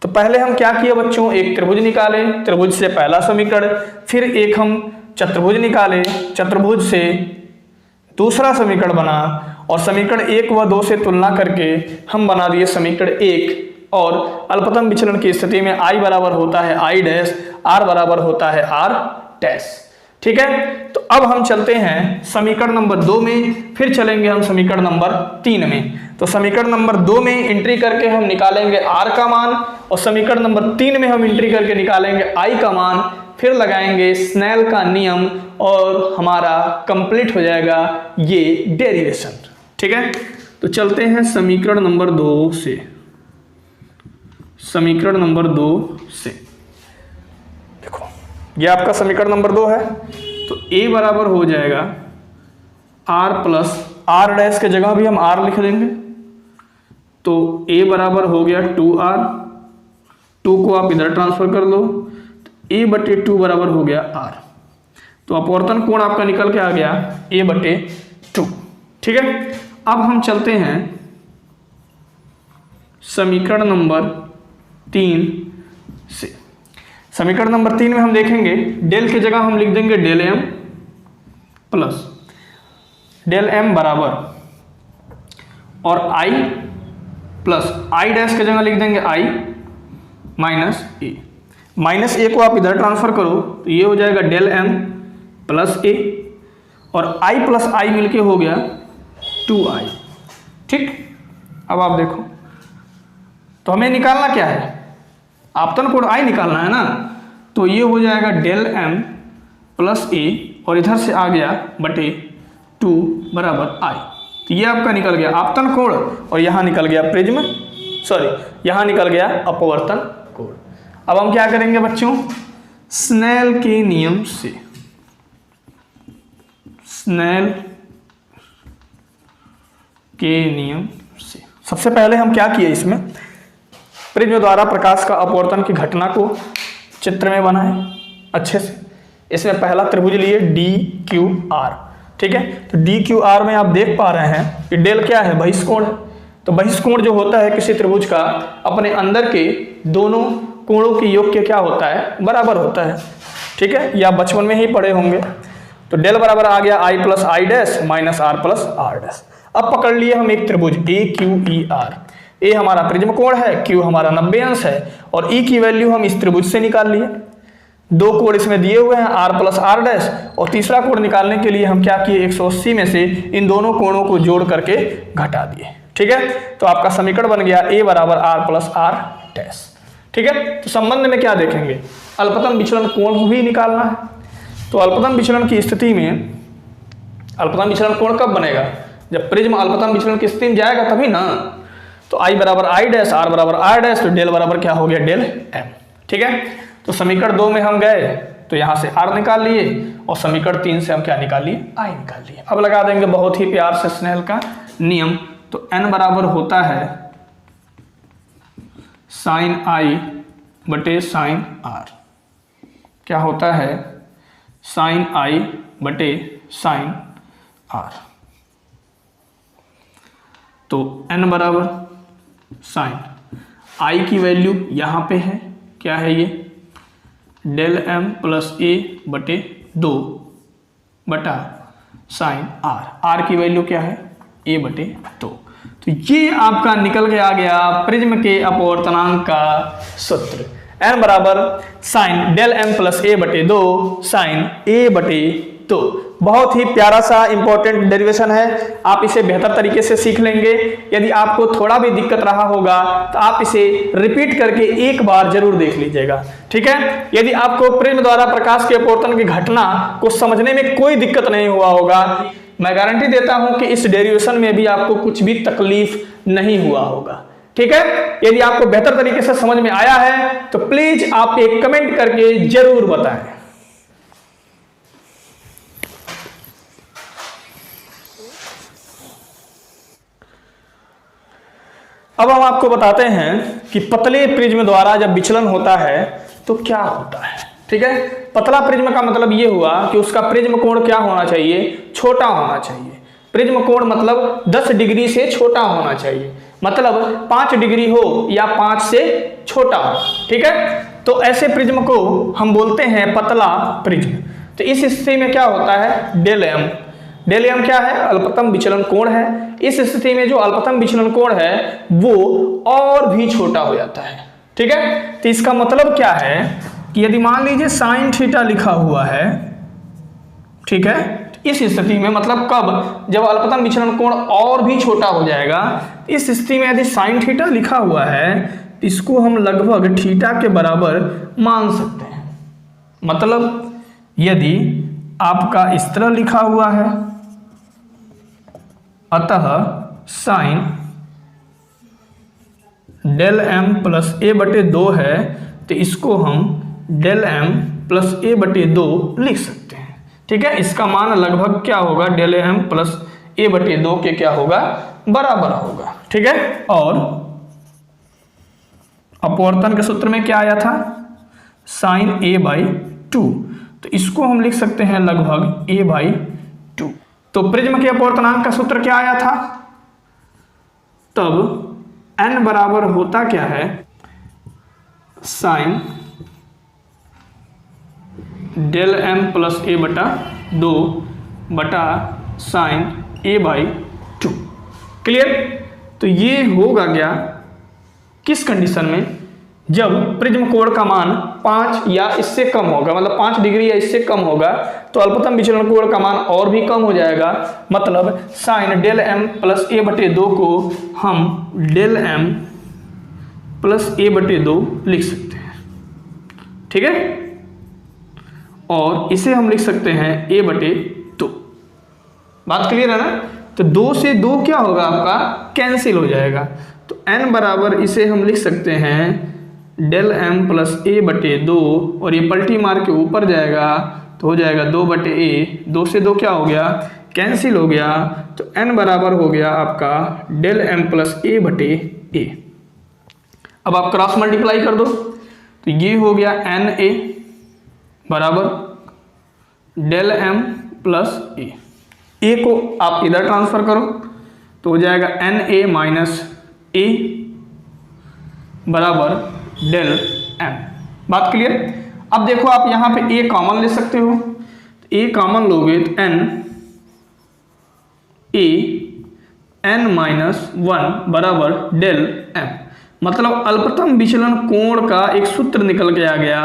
तो पहले हम क्या किए बच्चों? एक त्रिभुज निकाले, त्रिभुज से पहला समीकरण, फिर एक हम चतुर्भुज निकाले, चतुर्भुज से दूसरा समीकरण बना, और समीकरण 1 व 2 से तुलना करके हम बना दिए समीकरण 1, और अल्पतम विचलन की स्थिति में I बराबर होता है I डैश, R बराबर होता है R डैश। ठीक है, तो अब हम चलते हैं समीकरण नंबर 2 में, फिर चलेंगे हम समीकरण नंबर 3 में। तो समीकरण नंबर 2 में एंट्री करके हम निकालेंगे R का मान, और समीकरण नंबर 3 में हम एंट्री करके निकालेंगे I का मान, फिर लगाएंगे स्नेल का नियम और हमारा कंप्लीट हो जाएगा ये डेरिवेशन। ठीक है, तो चलते हैं समीकरण नंबर 2 से, समीकरण नंबर 2 से देखो ये आपका समीकरण नंबर 2 है, तो A बराबर हो जाएगा R प्लस आर डैश के जगह भी हम R लिख देंगे, तो A बराबर हो गया 2R, 2 को आप इधर ट्रांसफर कर दो, A बटे 2 बराबर हो गया R, तो अपवर्तन कोण आपका निकल के आ गया A बटे 2। ठीक है, अब हम चलते हैं समीकरण नंबर 3 से। समीकरण नंबर 3 में हम देखेंगे डेल की जगह हम लिख देंगे del m plus del m बराबर, और I प्लस I डैश की जगह लिख देंगे I माइनस ए, माइनस ए को आप इधर ट्रांसफर करो तो ये हो जाएगा डेल m प्लस ए, और I प्लस I मिलके हो गया 2I। ठीक, अब आप देखो तो हमें निकालना क्या है? आपतन कोण I निकालना है ना, तो ये हो जाएगा डेल m प्लस ए, और इधर से आ गया बटे 2 बराबर I। तो ये आपका निकल गया आपतन कोण, और यहाँ निकल गया प्रिज्म, सॉरी यहाँ निकल गया अपवर्तन कोण। अब हम क्या करेंगे बच्चों? स्नेल के नियम से, स्नेल के नियम से सबसे पहले हम क्या किए? इसमें प्रिज्म द्वारा प्रकाश का अपवर्तन की घटना को चित्र में बनाए अच्छे से। इसमें पहला त्रिभुज लिए डी क्यू आर, ठीक है। तो डी क्यू आर में आप देख पा रहे हैं कि डेल क्या है, बहिष्कोण है। तो बहिष्कोण जो होता है किसी त्रिभुज का, अपने अंदर के दोनों कोणों के योग के क्या होता है, बराबर होता है, ठीक है। या बचपन में ही पढ़े होंगे। तो डेल बराबर आ गया I plus I dash minus R plus R dash. अब पकड़ लिए हम एक त्रिभुज ए क्यू ई आर। ए हमारा प्रिज्म कोण है, क्यू हमारा 90 अंश है, और ई की वैल्यू हम इस त्रिभुज से निकाल लिए। दो कोण इसमें दिए हुए हैं आर प्लस आर डैश, और तीसरा कोण निकालने के लिए हम क्या किए, 180 में से इन दोनों कोणों को जोड़ करके घटा दिए, ठीक है। तो आपका समीकरण बन गया ए बराबर आर प्लस आर डैश, ठीक है। तो संबंध में क्या देखेंगे, अल्पतम विचलन कोण भी निकालना है। तो अल्पतम विचलन की स्थिति में, अल्पतम विचलन कोण कब बनेगा, जब प्रिज्म अल्पतम विचलन की स्थिति में जाएगा तभी ना। तो आई बराबर आई डैश, आर बराबर आर डैश, तो डेल बराबर क्या हो गया, डेल एम, ठीक है। तो समीकरण 2 में हम गए तो यहां से आर निकाल लिए, और समीकरण 3 से हम क्या निकाल लिए, आई निकाल लिए। अब लगा देंगे बहुत ही प्यार से स्नेल का नियम। तो n बराबर होता है साइन आई बटे साइन आर। क्या होता है, साइन आई बटे साइन आर। तो n बराबर साइन आई की वैल्यू यहां पे है, क्या है ये, डेल एम प्लस ए बटे 2 बटा साइन आर। आर की वैल्यू क्या है, ए बटे 2। तो ये आपका निकल के आ गया प्रिज्म के अपवर्तनांक का सूत्र। n बराबर साइन डेल एम प्लस ए बटे 2 साइन ए बटे 2। बहुत ही प्यारा सा इंपॉर्टेंट डेरिवेशन है, आप इसे बेहतर तरीके से सीख लेंगे। यदि आपको थोड़ा भी दिक्कत रहा होगा तो आप इसे रिपीट करके एक बार जरूर देख लीजिएगा, ठीक है। यदि आपको प्रिज्म द्वारा प्रकाश के अपवर्तन की घटना को समझने में कोई दिक्कत नहीं हुआ होगा, मैं गारंटी देता हूं कि इस डेरिवेशन में भी आपको कुछ भी तकलीफ नहीं हुआ होगा, ठीक है। यदि आपको बेहतर तरीके से समझ में आया है तो प्लीज आप एक कमेंट करके जरूर बताएं। अब हम आपको बताते हैं कि पतले प्रिज्म द्वारा जब विचलन होता है तो क्या होता है, ठीक है। पतला प्रिज्म का मतलब ये हुआ कि उसका प्रिज्म कोण क्या होना चाहिए, छोटा होना चाहिए। प्रिज्म कोण मतलब 10 डिग्री से छोटा होना चाहिए, मतलब 5 डिग्री हो या 5 से छोटा हो, ठीक है। तो ऐसे प्रिज्म को हम बोलते हैं पतला प्रिज्म। तो इस स्थिति में क्या होता है, डेल एम। डेल एम क्या है, अल्पतम विचलन कोण है। इस स्थिति में जो अल्पतम विचलन कोण है वो और भी छोटा हो जाता है, ठीक है। तो इसका मतलब क्या है कि यदि मान लीजिए साइन थीटा लिखा हुआ है, ठीक है, इस स्थिति में मतलब कब, जब अल्पतम विचलन कोण और भी छोटा हो जाएगा। इस स्थिति में यदि साइन थीटा लिखा हुआ है तो इसको हम लगभग थीटा के बराबर मान सकते हैं। मतलब यदि आपका इस तरह लिखा हुआ है, अतः साइन डेल एम प्लस ए बटे 2 है, तो इसको हम डेल एम प्लस ए बटे 2 लिख सकते हैं, ठीक है। इसका मान लगभग क्या होगा, डेल एम प्लस ए बटे 2 के क्या होगा, बराबर होगा, ठीक है। और अपवर्तन के सूत्र में क्या आया था, साइन ए बाई 2, तो इसको हम लिख सकते हैं लगभग ए बाई 2। तो प्रिज्म के अपवर्तनांक का सूत्र क्या आया था, तब n बराबर होता क्या है, साइन डेल एम प्लस ए बटा 2 बटा साइन ए बाई 2। क्लियर। तो ये होगा क्या, किस कंडीशन में, जब प्रिज्म कोण का मान 5 या इससे कम होगा, मतलब 5 डिग्री या इससे कम होगा, तो अल्पतम विचलन कोण का मान और भी कम हो जाएगा। मतलब साइन डेल एम प्लस ए बटे 2 को हम डेल एम प्लस ए बटे 2 लिख सकते हैं, ठीक है। और इसे हम लिख सकते हैं ए बटे 2। बात क्लियर है ना। तो 2 से 2 क्या होगा, आपका कैंसिल हो जाएगा। तो n बराबर इसे हम लिख सकते हैं डेल एम प्लस ए बटे 2, और ये पलटी मार के ऊपर जाएगा तो हो जाएगा 2 बटे ए। 2 से 2 क्या हो गया, कैंसिल हो गया। तो n बराबर हो गया आपका डेल एम प्लस ए बटे ए। अब आप क्रॉस मल्टीप्लाई कर दो, तो ये हो गया Na बराबर डेल m प्लस ए को आप इधर ट्रांसफर करो तो हो जाएगा Na माइनस ए बराबर डेल m। बात क्लियर। अब देखो आप यहाँ पे a कॉमन ले सकते हो, तो a कॉमन लोगे तो n माइनस 1 बराबर डेल m। मतलब अल्पतम विचलन कोण का एक सूत्र निकल के आ गया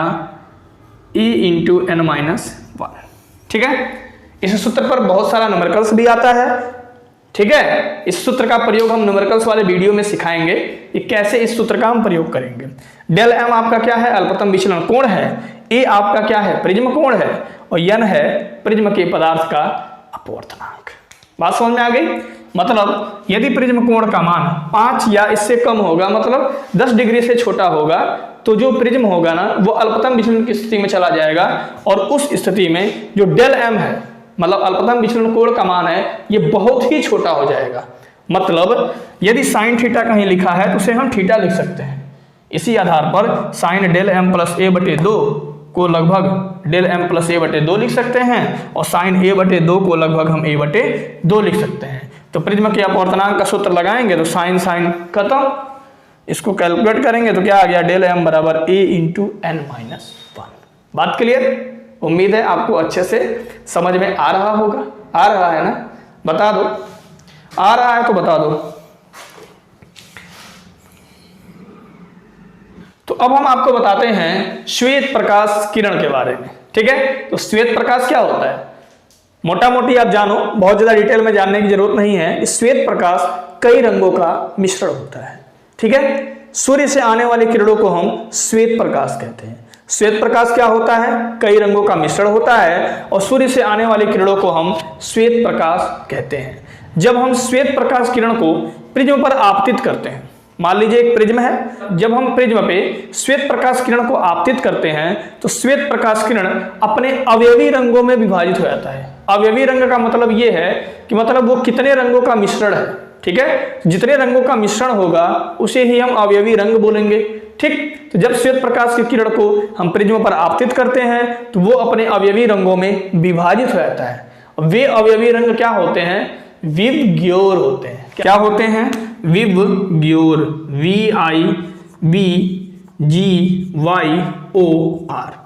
a इंटू एन माइनस 1। ठीक है, इस सूत्र पर बहुत सारा न्यूमेरिकल्स भी आता है। ठीक है, इस सूत्र का प्रयोग हम न्यूमेरिकल्स वाले वीडियो में सिखाएंगे कि कैसे इस सूत्र का हम प्रयोग करेंगे। डेल m आपका क्या है, अल्पतम विचलन कोण है, a आपका क्या है, प्रिज्म कोण है, और n है प्रिज्म के पदार्थ का अपवर्तनांक। बात समझ में आ गई। मतलब यदि प्रिज्म कोण का मान 5 या इससे कम होगा, मतलब 10 डिग्री से छोटा होगा, तो जो प्रिज्म होगा ना वो अल्पतम विचलन की स्थिति में चला जाएगा, और उस स्थिति में जो डेल m है, मतलब अल्पतम विचलन कोण का मान है, ये बहुत ही छोटा हो जाएगा। मतलब यदि साइन थीटा कहीं लिखा है तो उसे हम थीटा लिख सकते हैं। इसी आधार पर sine del m plus a बटे 2 को लगभग डेल m प्लस a बटे 2 लिख सकते हैं, और साइन a बटे 2 को लगभग हम a बटे 2 लिख सकते हैं। तो प्रिज्म के अपवर्तनांक का सूत्र लगाएंगे तो साइन साइन खत्म, इसको कैलकुलेट करेंगे तो क्या आ गया, डेल m बराबर a इंटू एन माइनस 1। बात क्लियर। उम्मीद है आपको अच्छे से समझ में आ रहा होगा। आ रहा है ना, बता दो। आ रहा है तो बता दो। तो अब हम आपको बताते हैं श्वेत प्रकाश किरण के बारे में। ठीक है, तो श्वेत प्रकाश क्या होता है, मोटा मोटी आप जानो, बहुत ज्यादा डिटेल में जानने की जरूरत नहीं है। इस श्वेत प्रकाश कई रंगों का मिश्रण होता है। ठीक है, सूर्य से आने वाली किरणों को हम श्वेत प्रकाश कहते हैं। श्वेत प्रकाश क्या होता है, कई रंगों का मिश्रण होता है, और सूर्य से आने वाली किरणों को हम श्वेत प्रकाश कहते हैं। जब हम श्वेत प्रकाश किरण को प्रिज्म पर आपतित करते हैं, मान लीजिए एक प्रिज्म है, जब हम प्रिज्म पे श्वेत प्रकाश किरण को आपतित करते हैं तो श्वेत प्रकाश किरण अपने अवयवी रंगों में विभाजित हो जाता है। अवयवी रंग का मतलब ये है कि मतलब वो कितने रंगों का मिश्रण है। ठीक है, जितने रंगों का मिश्रण होगा उसे ही हम अवयवी रंग बोलेंगे। ठीक, तो जब श्वेत प्रकाश की किरण को हम प्रिज्म पर आपतित करते हैं तो वो अपने अवयवी रंगों में विभाजित हो जाता है। वे अवयवी रंग क्या होते हैं, विवग्योर होते हैं। क्या होते हैं, विवग्योर, VIVGYOR।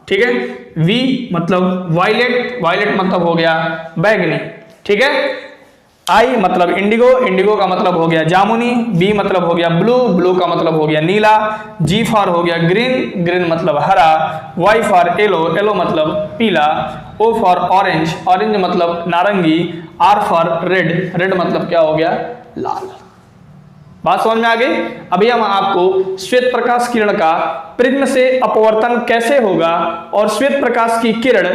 ठीक है, वी मतलब वायलेट, वायलेट मतलब हो गया बैगनी। ठीक है, आई मतलब इंडिगो, इंडिगो का मतलब हो गया जामुनी, बी मतलब हो गया ब्लू, ब्लू का मतलब हो गया नीला, जी फॉर हो गया ग्रीन, ग्रीन मतलब हरा, वाई फॉर येलो, येलो मतलब पीला, ओ फॉर ऑरेंज, ऑरेंज मतलब नारंगी, आर फॉर रेड, रेड मतलब क्या हो गया, लाल। बात समझ में आ गई। अभी हम आपको श्वेत प्रकाश किरण का प्रिज्म से अपवर्तन कैसे होगा और श्वेत प्रकाश की किरण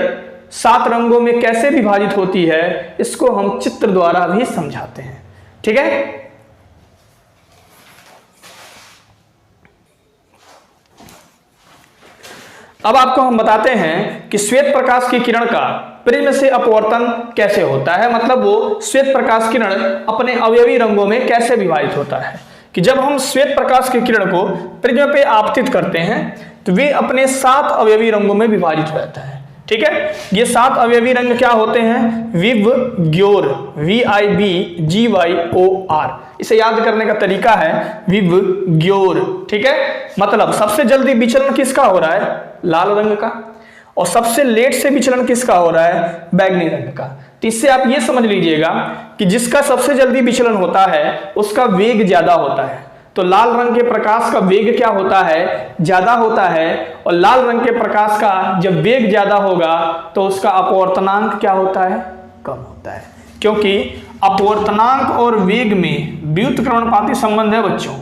7 रंगों में कैसे विभाजित होती है, इसको हम चित्र द्वारा भी समझाते हैं। ठीक है, अब आपको हम बताते हैं कि श्वेत प्रकाश की किरण का प्रिज्म से अपवर्तन कैसे होता है। मतलब वो श्वेत प्रकाश किरण अपने अवयवी रंगों में कैसे विभाजित होता है, कि जब हम श्वेत प्रकाश की किरण को प्रिज्म पे आपतित करते हैं तो वे अपने 7 अवयवी रंगों में विभाजित हो जाता है। ठीक है, ये 7 अवयवी रंग क्या होते हैं, विवग्योर, VIVGYOR। इसे याद करने का तरीका है विवग्योर। ठीक है, मतलब सबसे जल्दी विचलन किसका हो रहा है, लाल रंग का, और सबसे लेट से विचलन किसका हो रहा है, बैगनी रंग का। तो इससे आप ये समझ लीजिएगा कि जिसका सबसे जल्दी विचलन होता है उसका वेग ज्यादा होता है। तो लाल रंग के प्रकाश का वेग क्या होता है, ज्यादा होता है, और लाल रंग के प्रकाश का जब वेग ज्यादा होगा तो उसका अपवर्तनांक क्या होता है, कम होता है। क्योंकि अपवर्तनांक और वेग में व्युत्क्रमणपाती संबंध है बच्चों।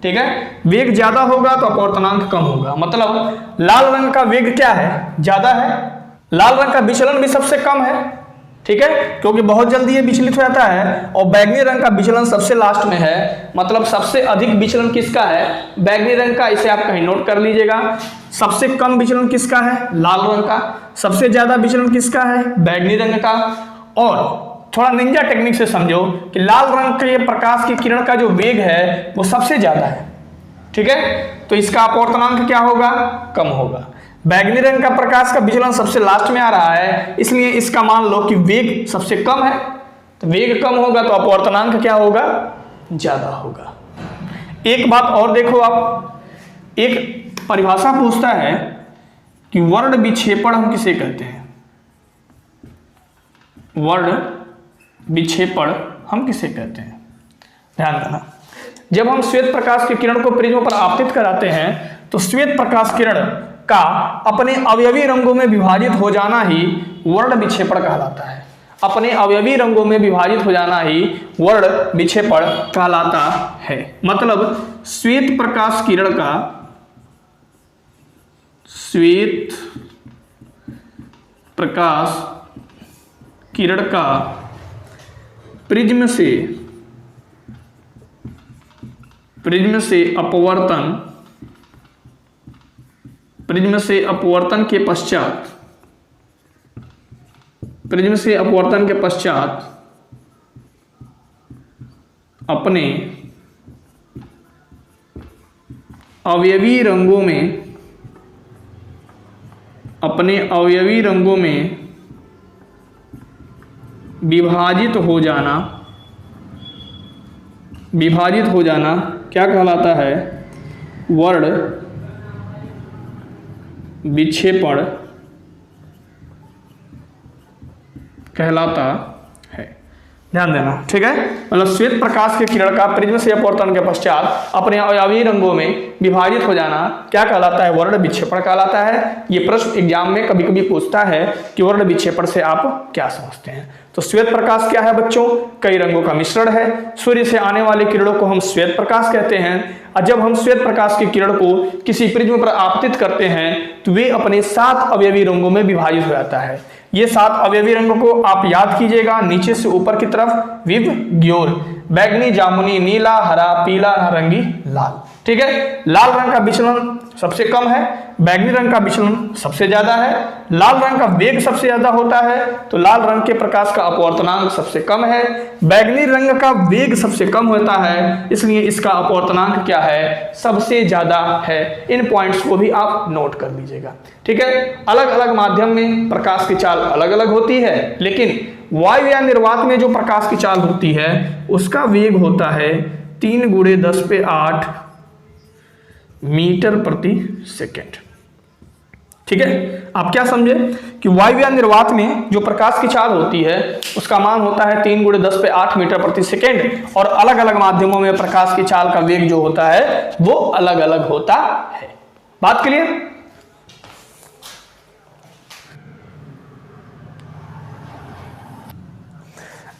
ठीक है, वेग ज्यादा होगा तो अपवर्तनांक कम होगा। मतलब लाल रंग का वेग क्या है, ज्यादा है, लाल रंग का विचलन भी सबसे कम है। ठीक है, क्योंकि बहुत जल्दी ये विचलित हो जाता है, और बैगनी रंग का विचलन सबसे लास्ट में है। मतलब सबसे अधिक विचलन किसका है, बैगनी रंग का। इसे आप कहीं नोट कर लीजिएगा। सबसे कम विचलन किसका है, लाल रंग का। सबसे ज्यादा विचलन किसका है, बैगनी रंग का। और थोड़ा निंजा टेक्निक से समझो कि लाल रंग के प्रकाश की किरण का जो वेग है वो सबसे ज्यादा है। ठीक है, तो इसका अपवर्तनांक क्या होगा, कम होगा। बैगनी रंग का प्रकाश का विचलन सबसे लास्ट में आ रहा है, इसलिए इसका मान लो कि वेग सबसे कम है, तो वेग कम होगा तो अपवर्तनांक क्या होगा, ज्यादा होगा। एक बात और देखो, आप एक परिभाषा पूछता है कि वर्ण विक्षेपण हम किसे कहते हैं, वर्ण विक्षेपण हम किसे कहते हैं। ध्यान देना, जब हम श्वेत प्रकाश के किरण को प्रिज्म पर आपतित कराते हैं तो श्वेत प्रकाश किरण का अपने अवयवी रंगों में विभाजित हो जाना ही वर्ण विक्षेपण कहलाता है। अपने अवयवी रंगों में विभाजित हो जाना ही वर्ण विक्षेपण कहलाता है। मतलब श्वेत प्रकाश किरण का प्रिज्म से अपवर्तन के पश्चात अपने अवयवी रंगों में विभाजित हो जाना क्या कहलाता है, वर्ण विक्षेपण कहलाता है। ध्यान देना, ठीक है। मतलब श्वेत प्रकाश के किरण का प्रिज्म से अपवर्तन के पश्चात अपने अवयवी रंगों में विभाजित हो जाना क्या कहलाता है, वर्ण विक्षेपण कहलाता है। ये प्रश्न एग्जाम में कभी कभी पूछता है कि वर्ण विक्षेपण से आप क्या समझते हैं। तो श्वेत प्रकाश क्या है बच्चों, कई रंगों का मिश्रण है। सूर्य से आने वाले किरणों को हम श्वेत प्रकाश कहते हैं, और जब हम श्वेत प्रकाश की किरण को किसी प्रिज्म पर आपतित करते हैं तो वे अपने 7 अवयवी रंगों में विभाजित हो जाता है। ये 7 अवयवी रंगों को आप याद कीजिएगा, नीचे से ऊपर की तरफ विव ग्योर, बैगनी, जामुनी, नीला, हरा, पीला, नारंगी, लाल। ठीक है, लाल रंग का विचलन सबसे कम है, बैगनी रंग का विचलन सबसे ज्यादा है, लाल रंग का वेग सबसे ज्यादा होता है तो लाल रंग के प्रकाश का अपवर्तनांक सबसे कम है, बैगनी रंग का वेग सबसे कम होता है इसलिए इसका अपवर्तनांक क्या है, सबसे ज्यादा है। इन पॉइंट्स को भी आप नोट कर लीजिएगा। ठीक है, अलग अलग माध्यम में प्रकाश की चाल अलग अलग होती है, लेकिन वायु या निर्वात में जो प्रकाश की चाल होती है उसका वेग होता है 3 × 10⁸ मीटर प्रति सेकेंड। ठीक है, आप क्या समझे कि वायु या निर्वात में जो प्रकाश की चाल होती है उसका मान होता है 3 × 10⁸ मीटर प्रति सेकेंड, और अलग अलग माध्यमों में प्रकाश की चाल का वेग जो होता है वो अलग अलग होता है। बात क्लियर?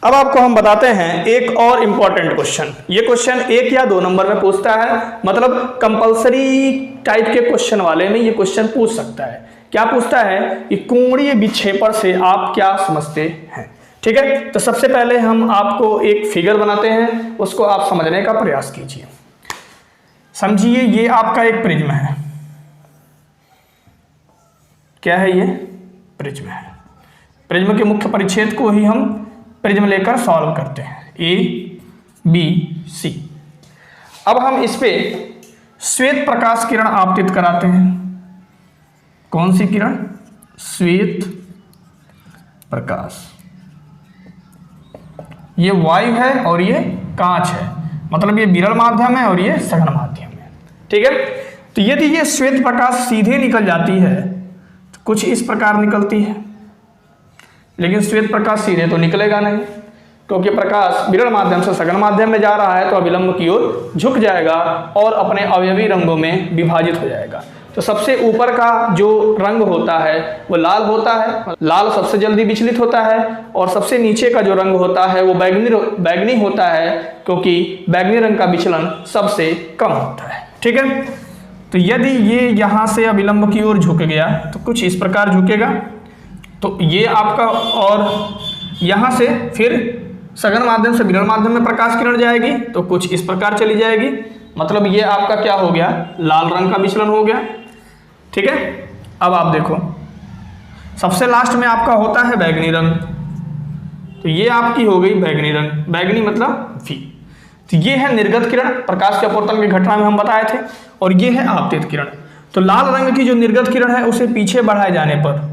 अब आपको हम बताते हैं एक और इंपॉर्टेंट क्वेश्चन। ये क्वेश्चन 1 या 2 नंबर में पूछता है, मतलब कंपलसरी टाइप के क्वेश्चन वाले में ये क्वेश्चन पूछ सकता है। क्या पूछता है कि कोणीय विक्षेपण से आप क्या समझते हैं। ठीक है, तो सबसे पहले हम आपको एक फिगर बनाते हैं, उसको आप समझने का प्रयास कीजिए। समझिए ये आपका एक प्रिज्म है। क्या है ये? प्रिज्म है। प्रिज्म के मुख्य परिच्छेद को ही हम प्रिज्म लेकर सॉल्व करते हैं, A, B, C। अब हम इस पे श्वेत प्रकाश किरण आपतित कराते हैं। कौन सी किरण? श्वेत प्रकाश। ये वायु है और ये कांच है, मतलब ये विरल माध्यम है और ये सघन माध्यम है। ठीक है, तो यदि ये श्वेत प्रकाश सीधे निकल जाती है तो कुछ इस प्रकार निकलती है, लेकिन श्वेत प्रकाश सीधे तो निकलेगा नहीं, क्योंकि प्रकाश विरल माध्यम से सघन माध्यम में जा रहा है तो अभिलंब की ओर झुक जाएगा और अपने अवयवी रंगों में विभाजित हो जाएगा। तो सबसे ऊपर का जो रंग होता है वो लाल होता है, लाल सबसे जल्दी विचलित होता है, और सबसे नीचे का जो रंग होता है वो बैगनी होता है, क्योंकि बैगनी रंग का विचलन सबसे कम होता है। ठीक है, तो यदि ये यहाँ से अभिलंब की ओर झुक गया तो कुछ इस प्रकार झुकेगा, तो ये आपका, और यहाँ से फिर सघन माध्यम से विरल माध्यम में प्रकाश किरण जाएगी तो कुछ इस प्रकार चली जाएगी, मतलब ये आपका क्या हो गया, लाल रंग का विचलन हो गया। ठीक है, अब आप देखो सबसे लास्ट में आपका होता है बैगनी रंग, तो ये आपकी हो गई बैगनी रंग, बैगनी मतलब V। तो ये है निर्गत किरण, प्रकाश के अपवर्तन की घटना में हम बताए थे, और ये है आपतित किरण। तो लाल रंग की जो निर्गत किरण है उसे पीछे बढ़ाए जाने पर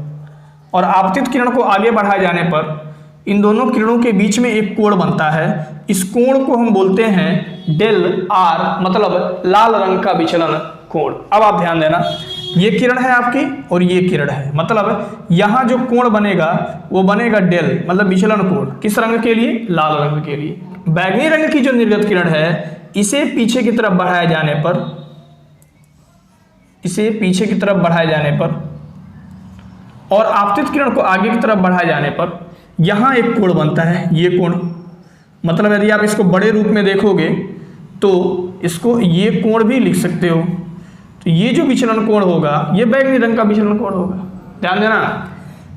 और आपतित किरण को आगे बढ़ाए जाने पर इन दोनों किरणों के बीच में एक कोण बनता है। इस कोण को हम बोलते हैं डेल आर, मतलब लाल रंग का विचलन कोण। अब आप ध्यान देना, ये किरण है आपकी और ये किरण है, मतलब यहाँ जो कोण बनेगा वो बनेगा डेल, मतलब विचलन कोण। किस रंग के लिए? लाल रंग के लिए। बैंगनी रंग की जो निर्गत किरण है इसे पीछे की तरफ बढ़ाए जाने पर, इसे पीछे की तरफ बढ़ाए जाने पर और आपतित किरण को आगे की तरफ बढ़ाए जाने पर यहाँ एक कोण बनता है, ये कोण। मतलब यदि आप इसको बड़े रूप में देखोगे तो इसको ये कोण भी लिख सकते हो। तो ये जो विचलन कोण होगा ये बैंगनी रंग का विचलन कोण होगा। ध्यान देना,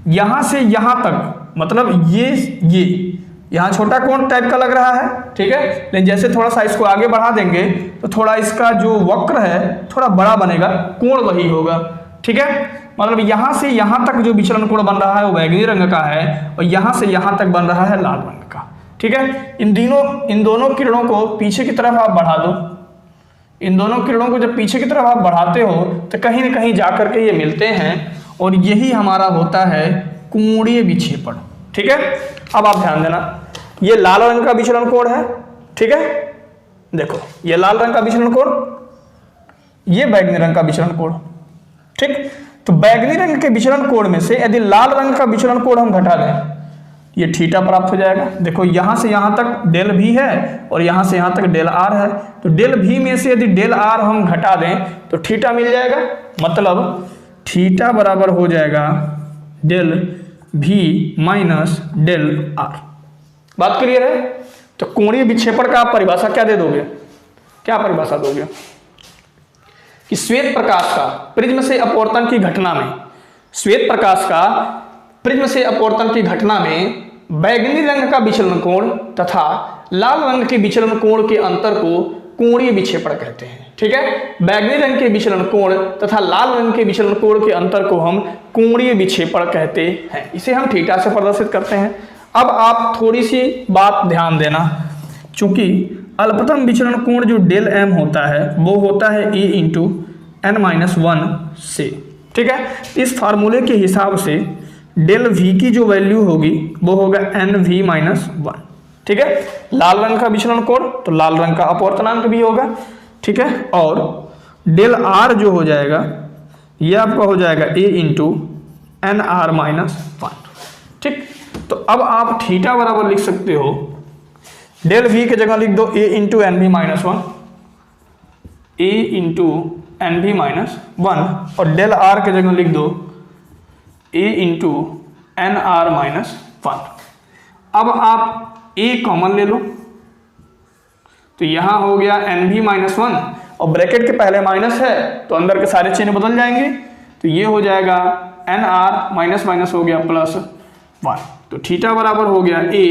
यहाँ से यहाँ तक, मतलब ये यहाँ छोटा कोण टाइप का लग रहा है, ठीक है, लेकिन जैसे थोड़ा सा इसको आगे बढ़ा देंगे तो थोड़ा इसका जो वक्र है थोड़ा बड़ा बनेगा, कोण वही होगा, ठीक है। मतलब यहाँ से यहाँ तक जो विचलन कोण बन रहा है वो बैंगनी रंग का है और यहाँ से यहाँ तक बन रहा है लाल रंग का, ठीक है। इन दोनों किरणों को पीछे की तरफ आप बढ़ा दो। इन दोनों किरणों को जब पीछे की तरफ आप बढ़ाते हो तो कहीं न कहीं जाकर के ये मिलते हैं और यही हमारा होता है कोणीय विक्षेपण, ठीक है। अब आप ध्यान देना, ये लाल रंग का विचलन कोण है, ठीक है। देखो ये लाल रंग का विचलन कोण, ये बैंगनी रंग का विचलन कोण, ठीक। तो बैंगनी रंग के विचलन कोण में से यदि लाल रंग का विचलन कोण हम घटा दें, ये थीटा प्राप्त हो जाएगा। देखो यहाँ से यहाँ तक डेल भी है और यहाँ से यहाँ तक डेल आर है, तो डेल भी में से यदि डेल आर हम घटा दें तो थीटा मिल जाएगा। मतलब थीटा बराबर हो जाएगा डेल भी माइनस डेल आर। बात क्लियर है? तो कोणीय विक्षेपण का आप परिभाषा क्या दे दोगे? क्या परिभाषा दोगे? कि श्वेत प्रकाश का प्रिज्म से अपवर्तन की घटना में, श्वेत प्रकाश का प्रिज्म से अपवर्तन की घटना में बैंगनी रंग का विचलन कोण तथा लाल रंग के विचलन कोण के अंतर को कोणीय विक्षेपण कहते हैं, ठीक है। बैंगनी रंग के विचलन कोण तथा लाल रंग के विचलन कोण के अंतर को हम कोणीय विक्षेपण कहते हैं। इसे हम थीटा से प्रदर्शित करते हैं। अब आप थोड़ी सी बात ध्यान देना, चूंकि अल्पतम विचलन कोण जो डेल एम होता है वो होता है ए इंटू एन माइनस 1 से, ठीक है। इस फार्मूले के हिसाब से डेल वी की जो वैल्यू होगी वो होगा एन वी माइनस 1, ठीक है। लाल रंग का विचलन कोण तो लाल रंग का अपवर्तनांक भी होगा, ठीक है। और डेल आर जो हो जाएगा ये आपका हो जाएगा ए इंटू एन आर माइनस 1, ठीक। तो अब आप थीटा बराबर लिख सकते हो, डेल वी की जगह लिख दो ए इंटू एन वी माइनस 1, ए इंटू एन वी माइनस 1, और डेल आर की जगह लिख दो ए इंटू एन आर माइनस 1। अब आप ए कॉमन ले लो तो यहाँ हो गया एन वी माइनस 1 और ब्रैकेट के पहले माइनस है तो अंदर के सारे चिन्ह बदल जाएंगे, तो ये हो जाएगा एन आर माइनस माइनस हो गया प्लस 1। तो थीटा बराबर हो गया ए,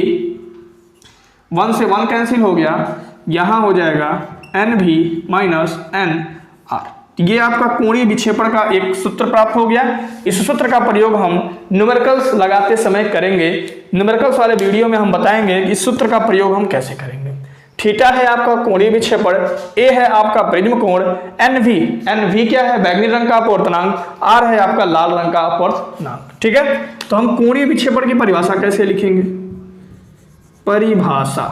1 से 1 कैंसिल हो गया, यहाँ हो जाएगा एन भी माइनस एन आर। ये आपका कोणीय विक्षेपण का एक सूत्र प्राप्त हो गया। इस सूत्र का प्रयोग हम न्यूमेरिकल्स लगाते समय करेंगे। न्यूमेरिकल्स वाले वीडियो में हम बताएंगे कि इस सूत्र का प्रयोग हम कैसे करेंगे। थीटा है आपका कोणीय विक्षेपण, ए है आपका प्रिज्म कोण, एन वी क्या है? बैंगनी रंग का अपवर्तनांक, आर है आपका लाल रंग का अपवर्तनांक, ठीक है। तो हम कोणीय विक्षेपण की परिभाषा कैसे लिखेंगे? परिभाषा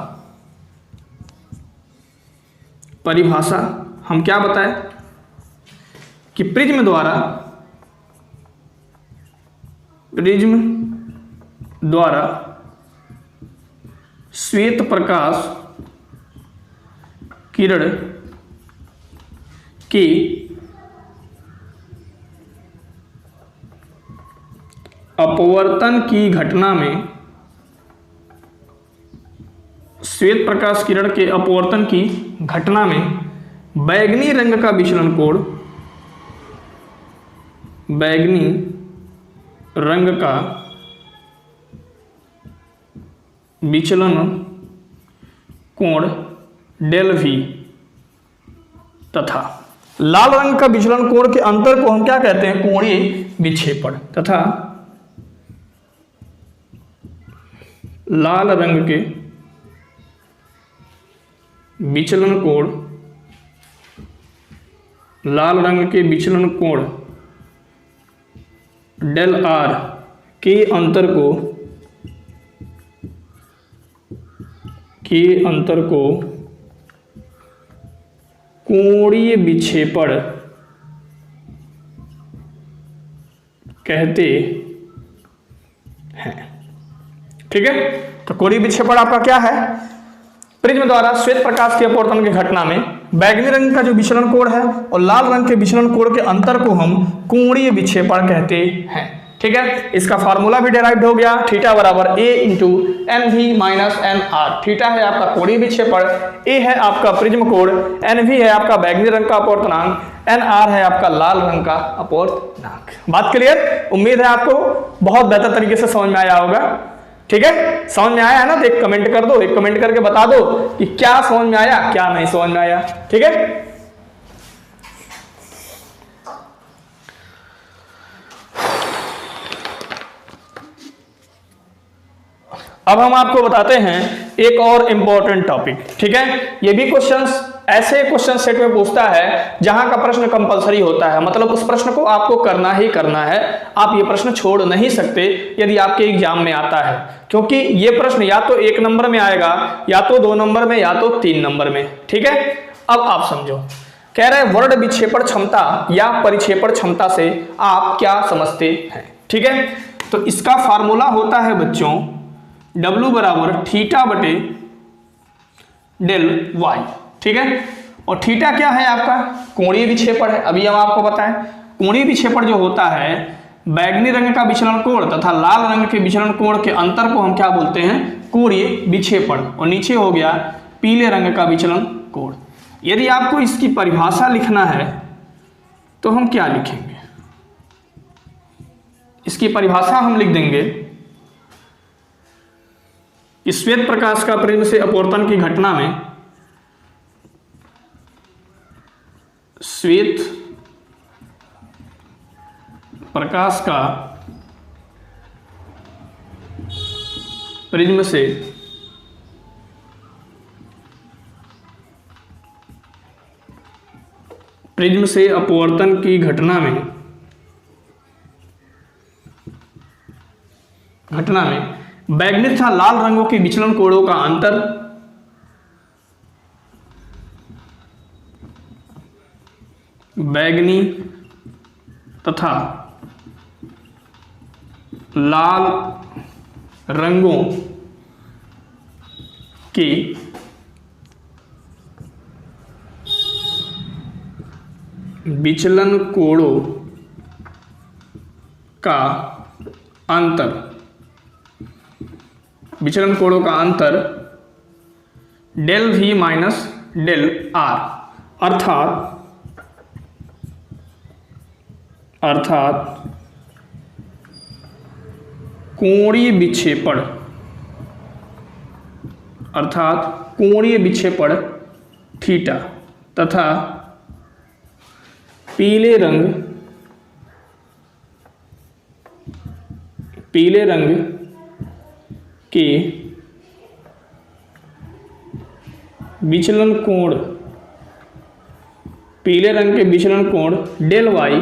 हम क्या बताएं कि प्रिज्म द्वारा श्वेत प्रकाश किरण के अपवर्तन की घटना में, श्वेत प्रकाश किरण के अपवर्तन की घटना में बैंगनी रंग का विचलन कोण, बैंगनी रंग का विचलन कोण डेल वी तथा लाल रंग का विचलन कोण के अंतर को हम क्या कहते हैं? कोणीय विक्षेपण। तथा लाल रंग के विचलन कोण, लाल रंग के विचलन कोण डेल आर के अंतर को कोणीय विक्षेपण कहते हैं। ठीक है, तो कोणीय विक्षेपण आपका क्या है? प्रिज्म द्वारा श्वेत प्रकाश के अपवर्तन की घटना में बैगनी रंग का जो विचलन कोण है और लाल रंग के विचलन कोण के अंतर को हम कोणीय विक्षेपण कहते हैं। ठीक है, इसका फार्मूला भी डेराइव्ड हो गया, थीटा बराबर a into N V minus N R. Theta है आपका कोणीय विक्षेपण, a है आपका प्रिज्म कोण, एन वी है आपका बैगनी रंग का अपवर्तनांक, एन आर है आपका लाल रंग का अपवर्तनांक। बात क्लियर? उम्मीद है आपको बहुत बेहतर तरीके से समझ में आया होगा। ठीक है, समझ में आया है ना? तो एक कमेंट कर दो, एक कमेंट करके बता दो कि क्या समझ में आया, क्या नहीं समझ में आया। ठीक है, अब हम आपको बताते हैं एक और इंपॉर्टेंट टॉपिक। ठीक है, ये भी क्वेश्चंस ऐसे क्वेश्चन सेट में पूछता है जहां का प्रश्न कंपलसरी होता है, मतलब उस प्रश्न को आपको करना ही करना है, आप ये प्रश्न छोड़ नहीं सकते यदि आपके एग्जाम में आता है, क्योंकि ये प्रश्न या तो 1 नंबर में आएगा, या तो 2 नंबर में, या तो 3 नंबर में। ठीक है, अब आप समझो, कह रहे हैं वर्ण विक्षेपण क्षमता या परिक्षेपण क्षमता से आप क्या समझते हैं। ठीक है, तो इसका फार्मूला होता है बच्चों W बराबर थीटा बटे डेल वाई। ठीक है, और थीटा क्या है आपका? कोणीय विक्षेपण है। अभी हम आपको बताएं, कोणीय विक्षेपण जो होता है बैगनी रंग का विचलन कोण तथा लाल रंग के विचलन कोण के अंतर को हम क्या बोलते हैं? कोणीय विक्षेपण। और नीचे हो गया पीले रंग का विचलन कोण। यदि आपको इसकी परिभाषा लिखना है तो हम क्या लिखेंगे? इसकी परिभाषा हम लिख देंगे कि श्वेत प्रकाश का प्रिज्म से अपवर्तन की घटना में श्वेत प्रकाश का प्रिज्म से अपवर्तन की घटना में बैगनी तथा लाल रंगों के विचलन कोणों का अंतर बैगनी तथा लाल रंगों के विचलन कोणों का अंतर, विचलन कोणों का अंतर del v minus del r, अर्थात कोणीय विक्षेपण थीटा तथा पीले रंग के विचलन कोण, पीले रंग के विचलन कोण डेल वाई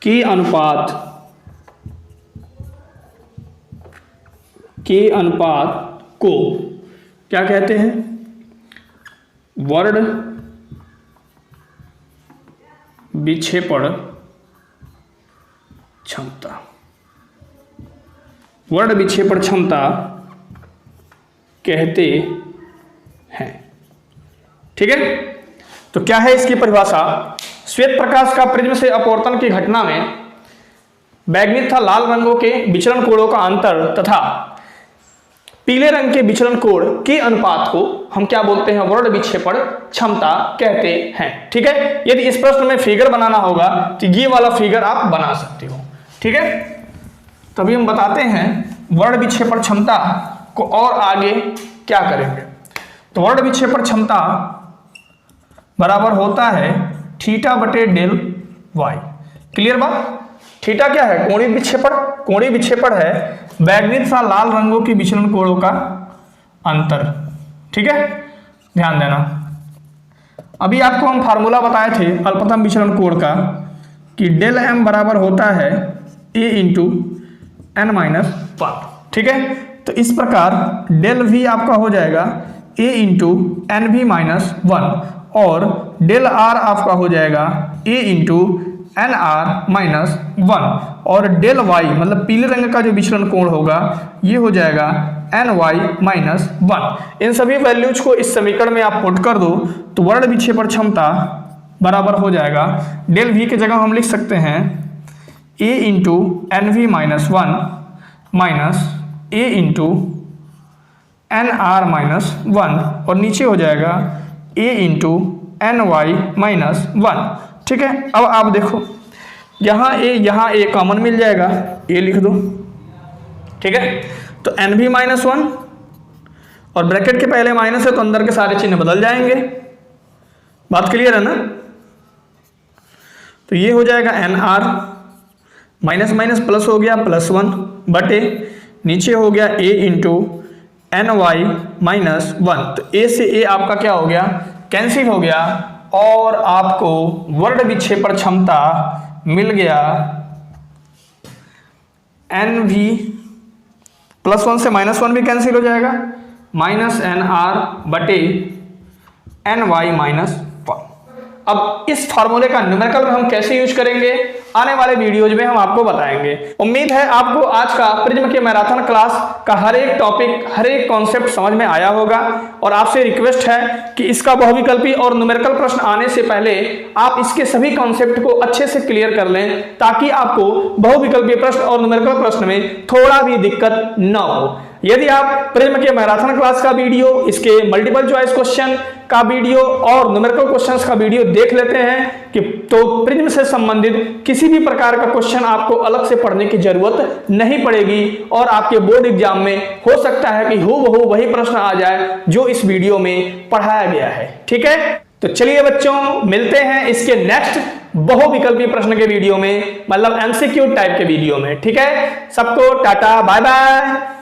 के अनुपात को क्या कहते हैं? वर्ण विक्षेपण क्षमता। वर्ण विक्षेपण क्षमता कहते हैं। ठीक है, तो क्या है इसकी परिभाषा? श्वेत प्रकाश का प्रिज्म से अपवर्तन की घटना में बैगनी तथा लाल रंगों के विचलन कोणों का अंतर तथा पीले रंग के विचलन कोण के अनुपात को हम क्या बोलते हैं? वर्ण विक्षेपण क्षमता कहते हैं। ठीक है, यदि इस प्रश्न में फिगर बनाना होगा तो ये वाला फिगर आप बना सकते हो। ठीक है, तभी हम बताते हैं वर्ण विक्षेपण क्षमता को और आगे क्या करेंगे। तो वर्ण विक्षेपण क्षमता बराबर होता है थीटा बटे डेल वाई। क्लियर बात? थीटा क्या है? कोणीय विक्षेपण। कोणीय विक्षेपण है बैगनी तथा लाल रंगों के विचलन कोणों का अंतर ठीक है, ध्यान देना। अभी आपको हम फार्मूला बताए थे अल्पतम विचलन कोण का कि डेल m बराबर होता है a इंटू n माइनस 1, ठीक है। तो इस प्रकार डेल v आपका हो जाएगा a into N V minus 1 और डेल r आपका हो जाएगा a into N R minus 1 और डेल y मतलब पीले रंग का जो विचलन कोण होगा ये हो जाएगा एन वाई माइनस 1। इन सभी वैल्यूज को इस समीकरण में आप पुट कर दो तो वर्ण विक्षेपण क्षमता बराबर हो जाएगा डेल v की जगह हम लिख सकते हैं a into N V minus 1 minus a into N R minus 1 और नीचे हो जाएगा a into N Y minus 1, ठीक है। अब आप देखो यहाँ a कॉमन मिल जाएगा, a लिख दो, ठीक है। तो एन भी माइनस 1 और ब्रैकेट के पहले माइनस है तो अंदर के सारे चिन्ह बदल जाएंगे, बात क्लियर है ना। तो ये हो जाएगा N R minus minus plus हो गया +1 बटे नीचे हो गया a into N Y minus 1। तो a से a आपका क्या हो गया, कैंसिल हो गया और आपको वर्ण विक्षेपण क्षमता मिल गया एन वी +1 से -1 भी कैंसिल हो जाएगा माइनस एन आर बटे एन वाई माइनस 1। अब इस फार्मूले का न्यूमेरिकल में हम कैसे यूज करेंगे आने वाले वीडियोज में हम आपको बताएंगे। उम्मीद है आपको आज का प्रिज्म के मैराथन क्लास का हर एक टॉपिक हर एक कॉन्सेप्ट समझ में आया होगा और आपसे रिक्वेस्ट है कि इसका बहुविकल्पी और न्यूमेरिकल प्रश्न आने से पहले आप इसके सभी कॉन्सेप्ट को अच्छे से क्लियर कर लें ताकि आपको बहुविकल्पी प्रश्न और न्यूमेरिकल प्रश्न में थोड़ा भी दिक्कत न हो। यदि आप प्रिज्म के मैराथन क्लास का वीडियो, इसके मल्टीपल चॉइस क्वेश्चन का वीडियो और न्यूमेरिकल क्वेश्चंस का वीडियो देख लेते हैं कि तो प्रिज्म से संबंधित किसी भी प्रकार का क्वेश्चन आपको अलग से पढ़ने की जरूरत नहीं पड़ेगी और आपके बोर्ड एग्जाम में हो सकता है कि हूबहू वही प्रश्न आ जाए जो इस वीडियो में पढ़ाया गया है, ठीक है। तो चलिए बच्चों, मिलते हैं इसके नेक्स्ट बहुविकल्पी प्रश्न के वीडियो में, मतलब एमसीक्यू टाइप के वीडियो में, ठीक है। सबको टाटा बाय बाय।